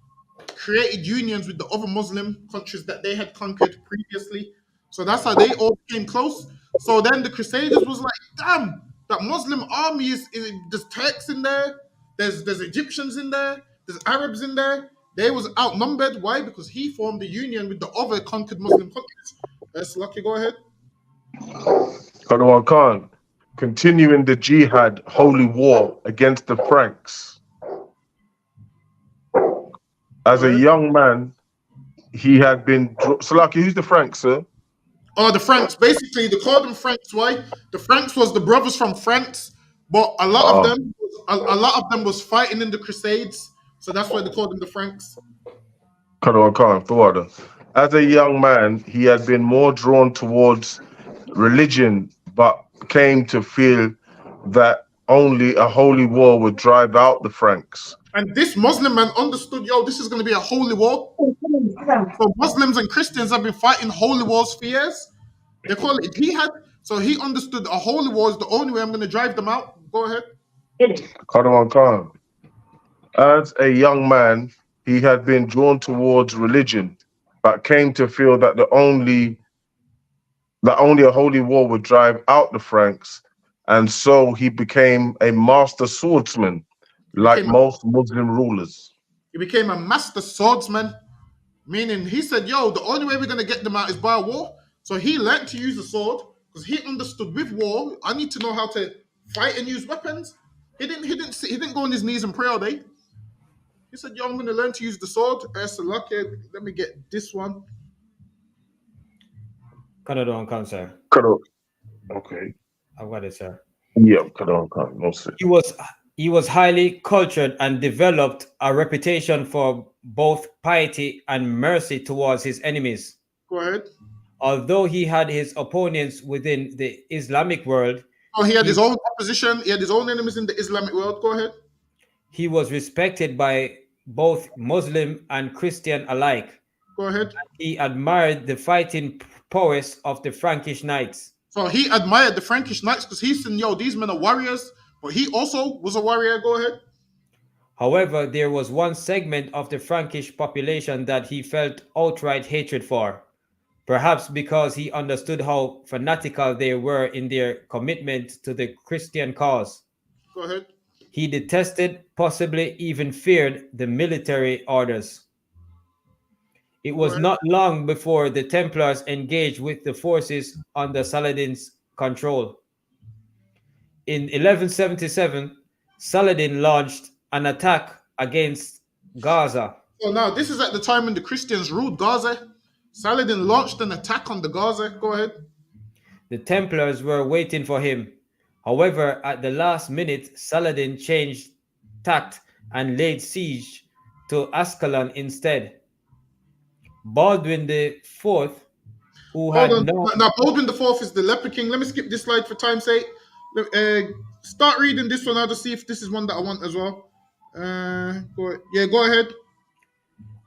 Created unions with the other Muslim countries that they had conquered previously. So that's how they all became close. So then the Crusaders was like, damn, that Muslim army there's Turks in there, there's Egyptians in there, there's Arabs in there. They was outnumbered. Why? Because he formed a union with the other conquered Muslim countries. That's lucky. Go ahead. Qadar Khan, continuing the jihad holy war against the Franks. As a young man, he had been. Salaki, who's the Franks, sir? Oh, the Franks. Basically, they called them Franks. Why? The Franks was the brothers from France, but a lot of them, a lot of them was fighting in the Crusades. So that's why they called them the Franks. Qadar Khan, Tawada. As a young man, he had been more drawn towards religion, but came to feel that only a holy war would drive out the Franks. And this Muslim man understood, yo, this is going to be a holy war. So Muslims and Christians have been fighting holy wars for years. They call it jihad. So he understood a holy war is the only way I'm going to drive them out. Go ahead. Qadar Khan. As a young man, he had been drawn towards religion, but came to feel that only a holy war would drive out the Franks, and so he became a master swordsman, like most Muslim rulers. He became a master swordsman, meaning he said, yo, the only way we're going to get them out is by war. So he learned to use the sword because he understood with war, I need to know how to fight and use weapons. He didn't go on his knees and pray all day. He said, yo, I'm going to learn to use the sword. Let me get this one. Qadar Khan, sir. Okay. I've got it, sir. Yeah, Qadar Khan. No, sir. He was highly cultured and developed a reputation for both piety and mercy towards his enemies. Go ahead. Although he had his opponents within the Islamic world. Oh, he had his own opposition. He had his own enemies in the Islamic world. Go ahead. He was respected by both Muslim and Christian alike. Go ahead. He admired the fighting prowess of the Frankish knights. So he admired the Frankish knights because he said, yo, these men are warriors, but he also was a warrior. Go ahead. However, there was one segment of the Frankish population that he felt outright hatred for, perhaps because he understood how fanatical they were in their commitment to the Christian cause. Go ahead. He detested, possibly even feared, the military orders. It was not long before the Templars engaged with the forces under Saladin's control. In 1177, Saladin launched an attack against Gaza. So now this is at the time when the Christians ruled Gaza. Saladin launched an attack on the Gaza. Go ahead. The Templars were waiting for him. However, at the last minute, Saladin changed tact and laid siege to Ascalon instead. Baldwin IV who Hold had on. no Now, Baldwin the Fourth is the Leper King. Let me skip this slide for time's sake. Start reading this one. I'll just see if this is one that I want as well. Go ahead.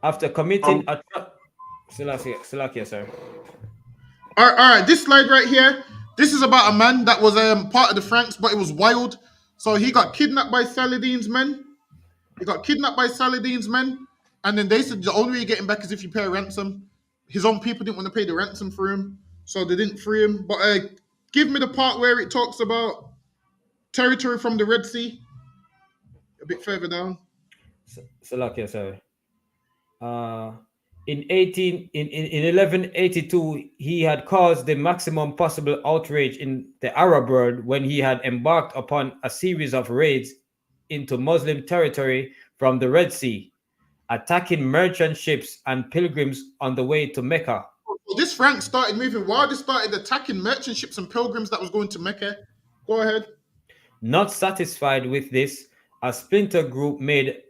after committing a Salakia, sir. All right. This slide right here. This is about a man that was part of the Franks, but it was wild. So he got kidnapped by Saladin's men. And then they said the only way you get him back is if you pay a ransom. His own people didn't want to pay the ransom for him, so they didn't free him. But give me the part where it talks about territory from the Red Sea. A bit further down. Salakia, sir. In 1182, he had caused the maximum possible outrage in the Arab world when he had embarked upon a series of raids into Muslim territory from the Red Sea, attacking merchant ships and pilgrims on the way to Mecca. Well, this Frank started moving while they started attacking merchant ships and pilgrims that was going to Mecca. Go ahead. Not satisfied with this, a splinter group made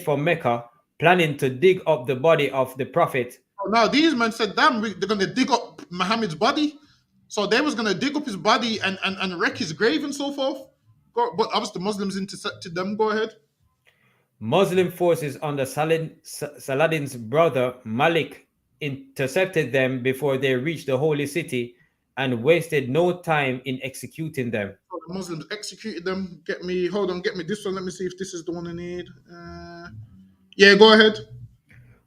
for Mecca, planning to dig up the body of the Prophet. Now these men said, damn, they're going to dig up Muhammad's body. So they was going to dig up his body and wreck his grave and so forth. But obviously the Muslims intercepted them. Go ahead. Muslim forces under Saladin's brother Malik intercepted them before they reached the holy city and wasted no time in executing them. So the Muslims executed them. Get me this one. Let me see if this is the one I need. Go ahead.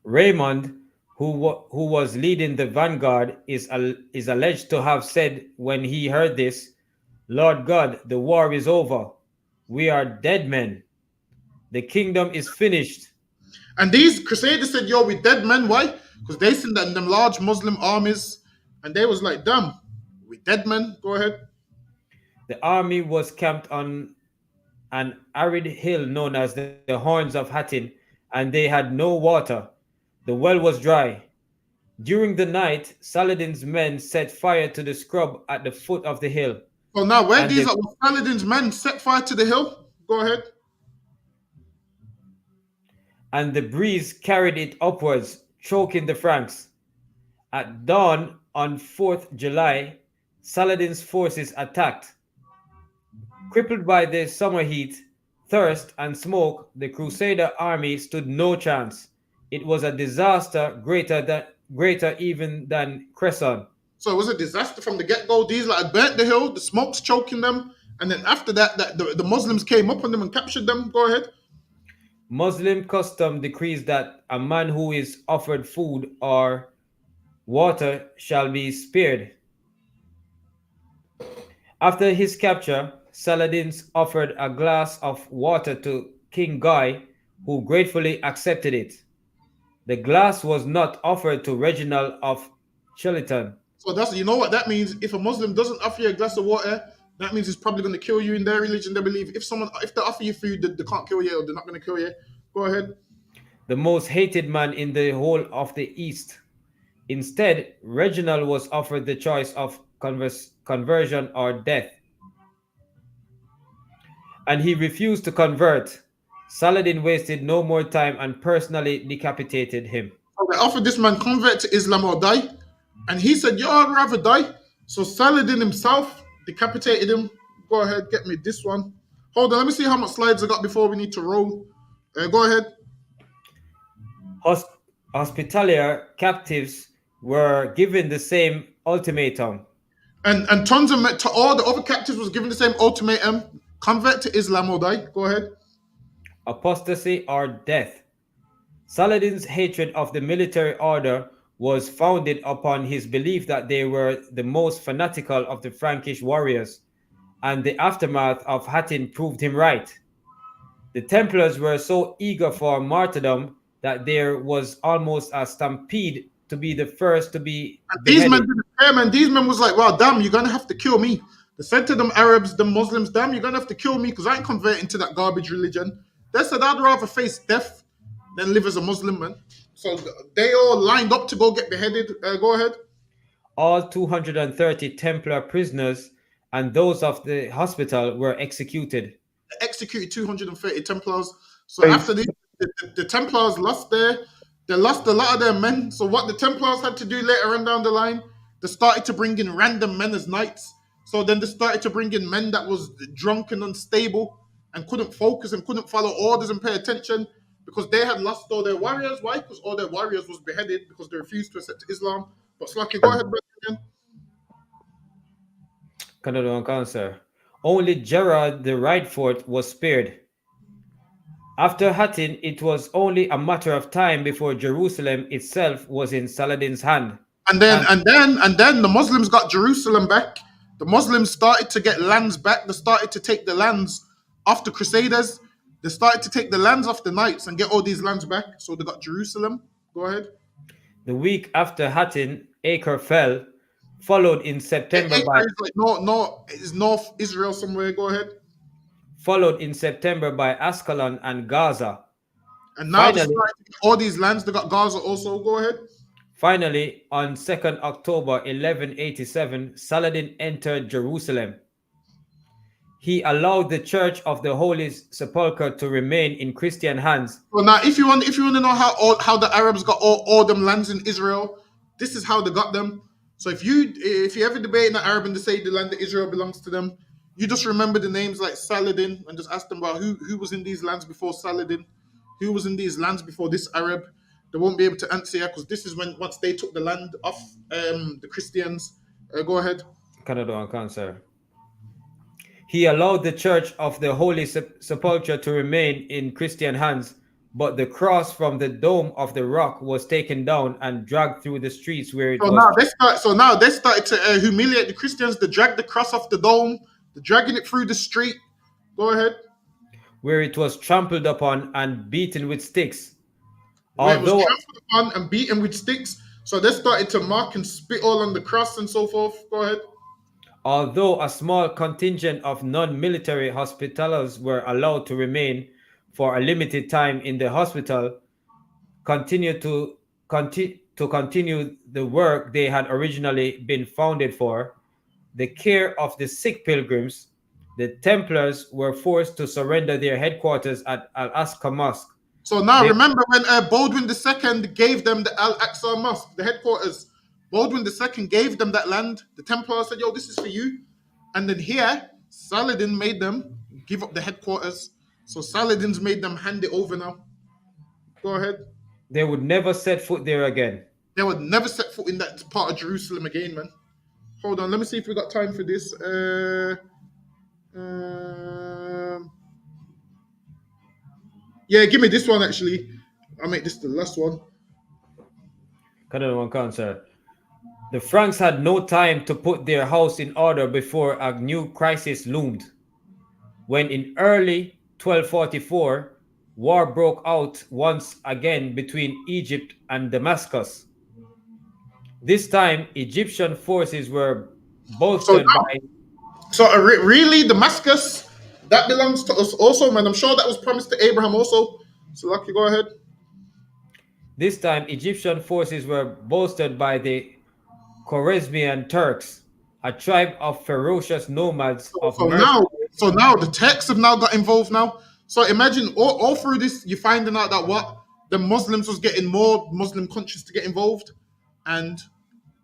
Raymond, who was leading the vanguard, is alleged to have said when he heard this, "Lord God, the war is over. We are dead men. The kingdom is finished." And these Crusaders said, yo, we dead men. Why? Because they seen that in them large Muslim armies. And they was like, damn, we dead men. Go ahead. The army was camped on an arid hill known as the Horns of Hattin, and they had no water. The well was dry. During the night, Saladin's men set fire to the scrub at the foot of the hill. Well, now, where these Saladin's men set fire to the hill? Go ahead. And the breeze carried it upwards, choking the Franks. At dawn on 4th July, Saladin's forces attacked. Crippled by the summer heat, thirst, and smoke, the Crusader army stood no chance. It was a disaster greater even than Cresson. So it was a disaster from the get-go. These had burnt the hill, the smoke's choking them, and then after that, the Muslims came up on them and captured them. Go ahead. Muslim custom decrees that a man who is offered food or water shall be spared. After his capture, Saladin offered a glass of water to King Guy, who gratefully accepted it. The glass was not offered to Reginald of Chilton. So you know what that means? If a Muslim doesn't offer you a glass of water, that means he's probably going to kill you. In their religion, they believe if they offer you food, they can't kill you or they're not going to kill you. Go ahead. The most hated man in the whole of the East. Instead, Reginald was offered the choice of conversion or death. And he refused to convert. Saladin wasted no more time and personally decapitated him. So they offered this man convert to Islam or die. And he said, yo, I'd rather die. So Saladin himself decapitated him. Go ahead, get me this one. Hold on, let me see how much slides I got before we need to roll. Go ahead. Hospitalier captives were given the same ultimatum. And tons of to all the other captives was given the same ultimatum: convert to Islam or die. Go ahead. Apostasy or death. Saladin's hatred of the military order was founded upon his belief that they were the most fanatical of the Frankish warriors, and the aftermath of Hattin proved him right. The Templars were so eager for martyrdom that there was almost a stampede to be the first to be These men didn't care, man. These men was like, well, damn, you're going to have to kill me. They said to them Arabs, them Muslims, damn, you're going to have to kill me because I ain't converting to that garbage religion. They said, I'd rather face death than live as a Muslim, man. So they all lined up to go get beheaded. Go ahead. All 230 Templar prisoners and those of the hospital were executed. They executed 230 Templars. So after this, the Templars lost they lost a lot of their men. So what the Templars had to do later on down the line, They started to bring in random men as knights. So then they started to bring in men that was drunk and unstable and couldn't focus and couldn't follow orders and pay attention because they had lost all their warriors. Why? Because all their warriors was beheaded because they refused to accept Islam. But Slacky, go ahead, brother. Canada cancer. Only Gerard the Right Fort was spared. After Hattin, it was only a matter of time before Jerusalem itself was in Saladin's hand. And then the Muslims got Jerusalem back. The Muslims started to get lands back. They started to take the lands off the Crusaders. They started to take the lands off the Knights and get all these lands back. So they got Jerusalem. Go ahead. The week after Hattin, Acre fell, followed in September by is North Israel somewhere. Go ahead. Followed in September by Ascalon and Gaza. And now all these lands, they got Gaza also. Go ahead. Finally, on 2nd October 1187, Saladin entered Jerusalem. He allowed the Church of the Holy Sepulchre to remain in Christian hands. Well, now, if you want to know how the Arabs got all them lands in Israel, this is how they got them. So if you ever debate in the Arab and they say the land of Israel belongs to them, you just remember the names like Saladin and just ask them about who was in these lands before Saladin, who was in these lands before this Arab. They won't be able to answer you because this is once they took the land off the Christians. Go ahead. Canada and cancer. He allowed the Church of the Holy Sepulchre to remain in Christian hands, but the cross from the dome of the rock was taken down and dragged through the streets where it was. Now they started to humiliate the Christians. They dragged the cross off the dome. They're dragging it through the street. Go ahead. Where it was trampled upon and beaten with sticks. Where it was trampled upon and beaten with sticks. So they started to mark and spit all on the cross and so forth. Go ahead. Although a small contingent of non-military hospitallers were allowed to remain for a limited time in the hospital, continue the work they had originally been founded for, the care of the sick pilgrims, the Templars were forced to surrender their headquarters at Al-Aqsa Mosque. So now remember when Baldwin II gave them the Al-Aqsa Mosque, the headquarters. Baldwin II gave them that land. The Templars said, yo, this is for you. And then here, Saladin made them give up the headquarters. So Saladin's made them hand it over now. Go ahead. They would never set foot there again. They would never set foot in that part of Jerusalem again, man. Hold on, let me see if we got time for this. Yeah, give me this one, actually. I'll make this the last one. Sir. The Franks had no time to put their house in order before a new crisis loomed. When in early 1244, war broke out once again between Egypt and Damascus. This time, Egyptian forces were bolstered by... So really, Damascus, that belongs to us also, man. I'm sure that was promised to Abraham also. So, Lucky, go ahead. This time, Egyptian forces were bolstered by the Khwarezmian Turks, a tribe of ferocious nomads. So now the Turks have now got involved now. So imagine all through this, you're finding out that the Muslims was getting more Muslim countries to get involved, and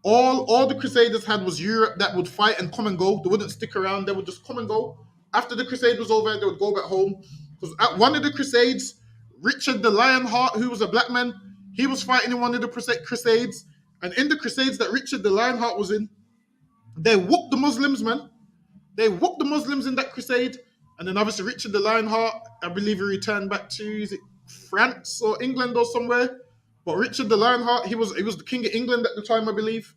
all the Crusaders had was Europe that would fight and come and go. They wouldn't stick around. They would just come and go. After the Crusade was over, they would go back home. Because at one of the Crusades, Richard the Lionheart, who was a black man, he was fighting in one of the Crusades. And in the Crusades that Richard the Lionheart was in, they whooped the Muslims, man. They whooped the Muslims in that crusade. And then obviously Richard the Lionheart, I believe he returned back to, is it France or England or somewhere? But Richard the Lionheart, he was the king of England at the time, I believe.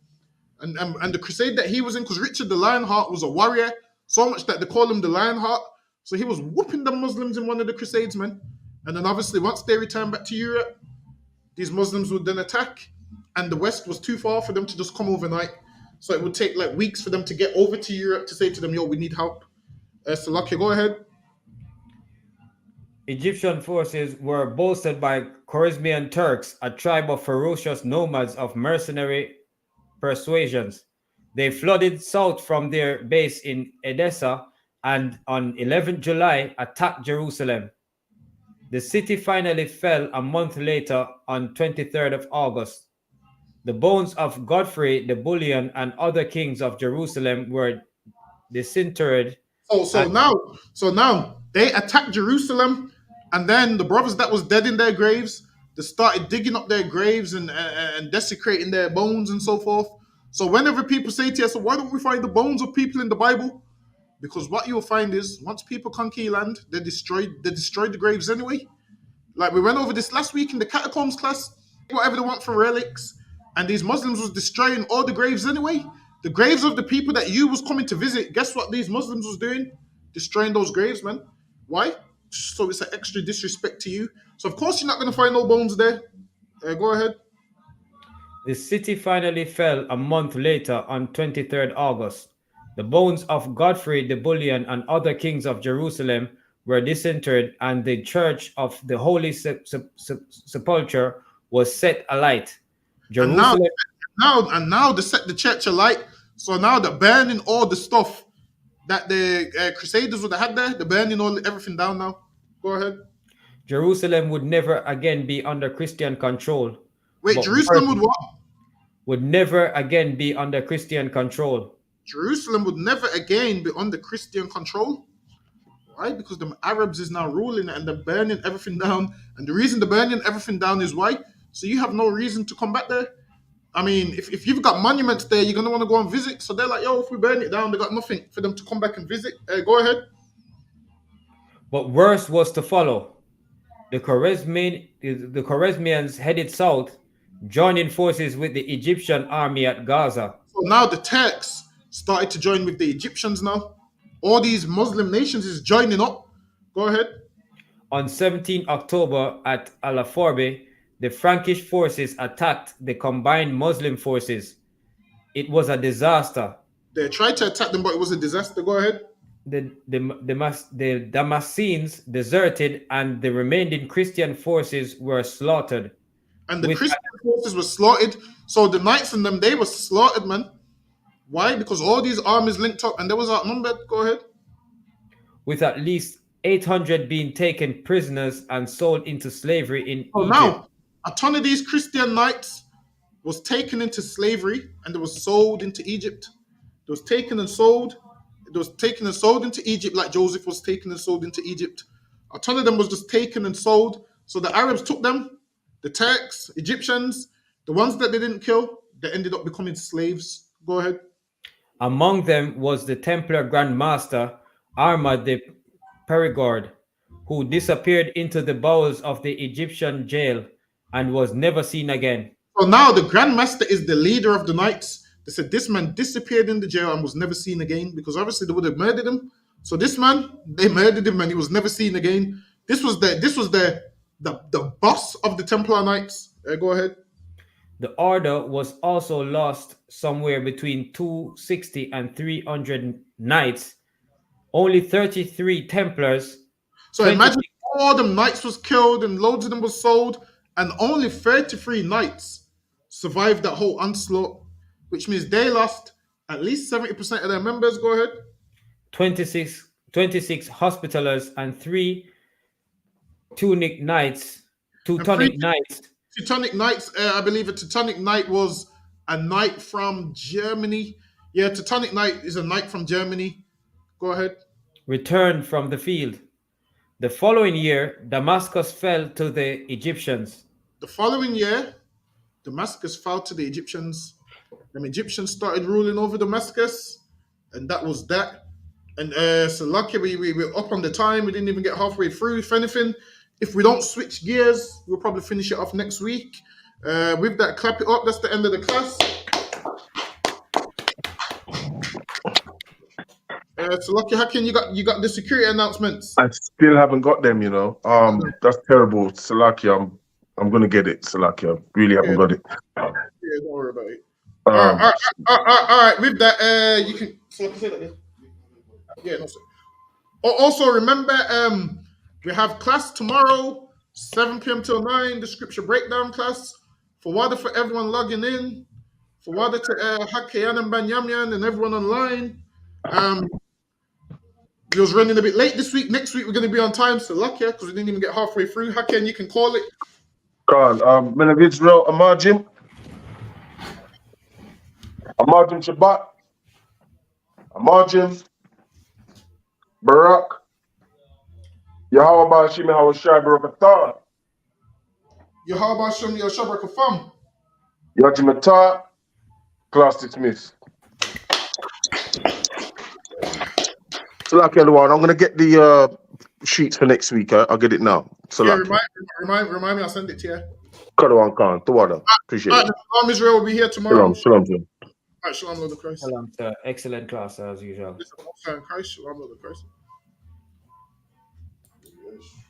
And the crusade that he was in, because Richard the Lionheart was a warrior, so much that they call him the Lionheart. So he was whooping the Muslims in one of the crusades, man. And then obviously once they returned back to Europe, these Muslims would then attack. And the West was too far for them to just come overnight. So it would take like weeks for them to get over to Europe to say to them, yo, we need help. So Lucky, go ahead. Egyptian forces were bolstered by Khwarezmian Turks, a tribe of ferocious nomads of mercenary persuasions. They flooded south from their base in Edessa and on 11th July attacked Jerusalem. The city finally fell a month later on 23rd of August. The bones of Godfrey the Bullion and other kings of Jerusalem were disinterred. So now they attacked Jerusalem, and then the brothers that was dead in their graves, they started digging up their graves and desecrating their bones and so forth. So whenever people say to us, so why don't we find the bones of people in the Bible? Because what you'll find is once people conquer land, they destroyed the graves anyway. Like we went over this last week in the catacombs class, whatever they want for relics, and these Muslims was destroying all the graves anyway. The graves of the people that you was coming to visit, guess what these Muslims was doing? Destroying those graves, man. Why? So it's an extra disrespect to you. So of course you're not going to find no bones there. Go ahead. The city finally fell a month later on 23rd August. The bones of Godfrey the Bullion and other kings of Jerusalem were disinterred, and the church of the Holy Sepulchre was set alight. Jerusalem. And now they set the church alight. So now they're burning all the stuff that the Crusaders would have had there. They're burning everything down now. Go ahead. Jerusalem would never again be under Christian control. Wait, Jerusalem would what? Would never again be under Christian control. Jerusalem would never again be under Christian control. Why? Because the Arabs is now ruling and they're burning everything down. And the reason they're burning everything down is why? So you have no reason to come back there. I mean, if you've got monuments there, you're going to want to go and visit. So they're like, yo, if we burn it down, they got nothing for them to come back and visit. Go ahead. But worse was to follow. The Khwarezmians headed south, joining forces with the Egyptian army at Gaza. So now the Turks started to join with the Egyptians now. All these Muslim nations is joining up. Go ahead. On 17 October at I.S.U.P.K, the Frankish forces attacked the combined Muslim forces. It was a disaster. They tried to attack them, but it was a disaster. Go ahead. The Damascenes deserted, and the remaining Christian forces were slaughtered. And the Christian forces were slaughtered. So the knights and them, they were slaughtered, man. Why? Because all these armies linked up and they was outnumbered. Go ahead. With at least 800 being taken prisoners and sold into slavery in Egypt. Now, a ton of these Christian knights was taken into slavery and they was sold into Egypt. It was taken and sold. It was taken and sold into Egypt like Joseph was taken and sold into Egypt. A ton of them was just taken and sold. So the Arabs took them, the Turks, Egyptians, the ones that they didn't kill, they ended up becoming slaves. Go ahead. Among them was the Templar Grand Master, Arma de Perigord, who disappeared into the bowels of the Egyptian jail and was never seen again. So now the Grand Master is the leader of the knights. They said this man disappeared in the jail and was never seen again because obviously they would have murdered him. So this man, they murdered him and he was never seen again. This was the boss of the Templar Knights. Go ahead. The order was also lost somewhere between 260 and 300 knights. Only 33 Templars. So imagine all them knights was killed and loads of them was sold, and only 33 knights survived that whole onslaught, which means they lost at least 70% of their members. Go ahead. 26 Hospitallers and 3 Teutonic Knights. Teutonic Knights, I believe a Teutonic Knight was a knight from Germany. Yeah, Teutonic Knight is a knight from Germany. Go ahead. Returned from the field. The following year, Damascus fell to the Egyptians. The following year, Damascus fell to the Egyptians. The Egyptians started ruling over Damascus, and that was that. And so lucky we were up on the time. We didn't even get halfway through. If anything, if we don't switch gears, we'll probably finish it off next week. With that, clap it up. That's the end of the class. So lucky, Hakim, you got the security announcements. I still haven't got them, you know. That's terrible. Salaki, I'm gonna get it. Salaki, I really haven't got it. Yeah, don't worry about it. All right. With that, you can. So say that. Yeah, no, sir. Also, remember, we have class tomorrow, 7 p.m. till 9. The scripture breakdown class. For Wada, for everyone logging in. For Wada to Hakayan and Banyamyan and everyone online. We was running a bit late this week. Next week we're going to be on time. So lucky, because we didn't even get halfway through. Hakan, you can call it. God, Israel, Amajim. Amarjim Shabbat. Amarjim. Barak. Yahweh Bashim Hawashai Barakatah. Yahweh Shem Yahshua Kafam. Yajimatah. Class dismissed. So, like everyone, I'm gonna get the sheets for next week. I'll get it now. So, Yeah, like, remind me. I'll send it to you. Kadawan Khan, Tawada. Appreciate All right, it. the Shalom Israel will be here tomorrow. Shalom, shalom. All right, Shalom, Lord of Christ. Shalom, sir. Excellent class as usual. Listen, Most High in Christ, Shalom, Lord of Christ. Yes.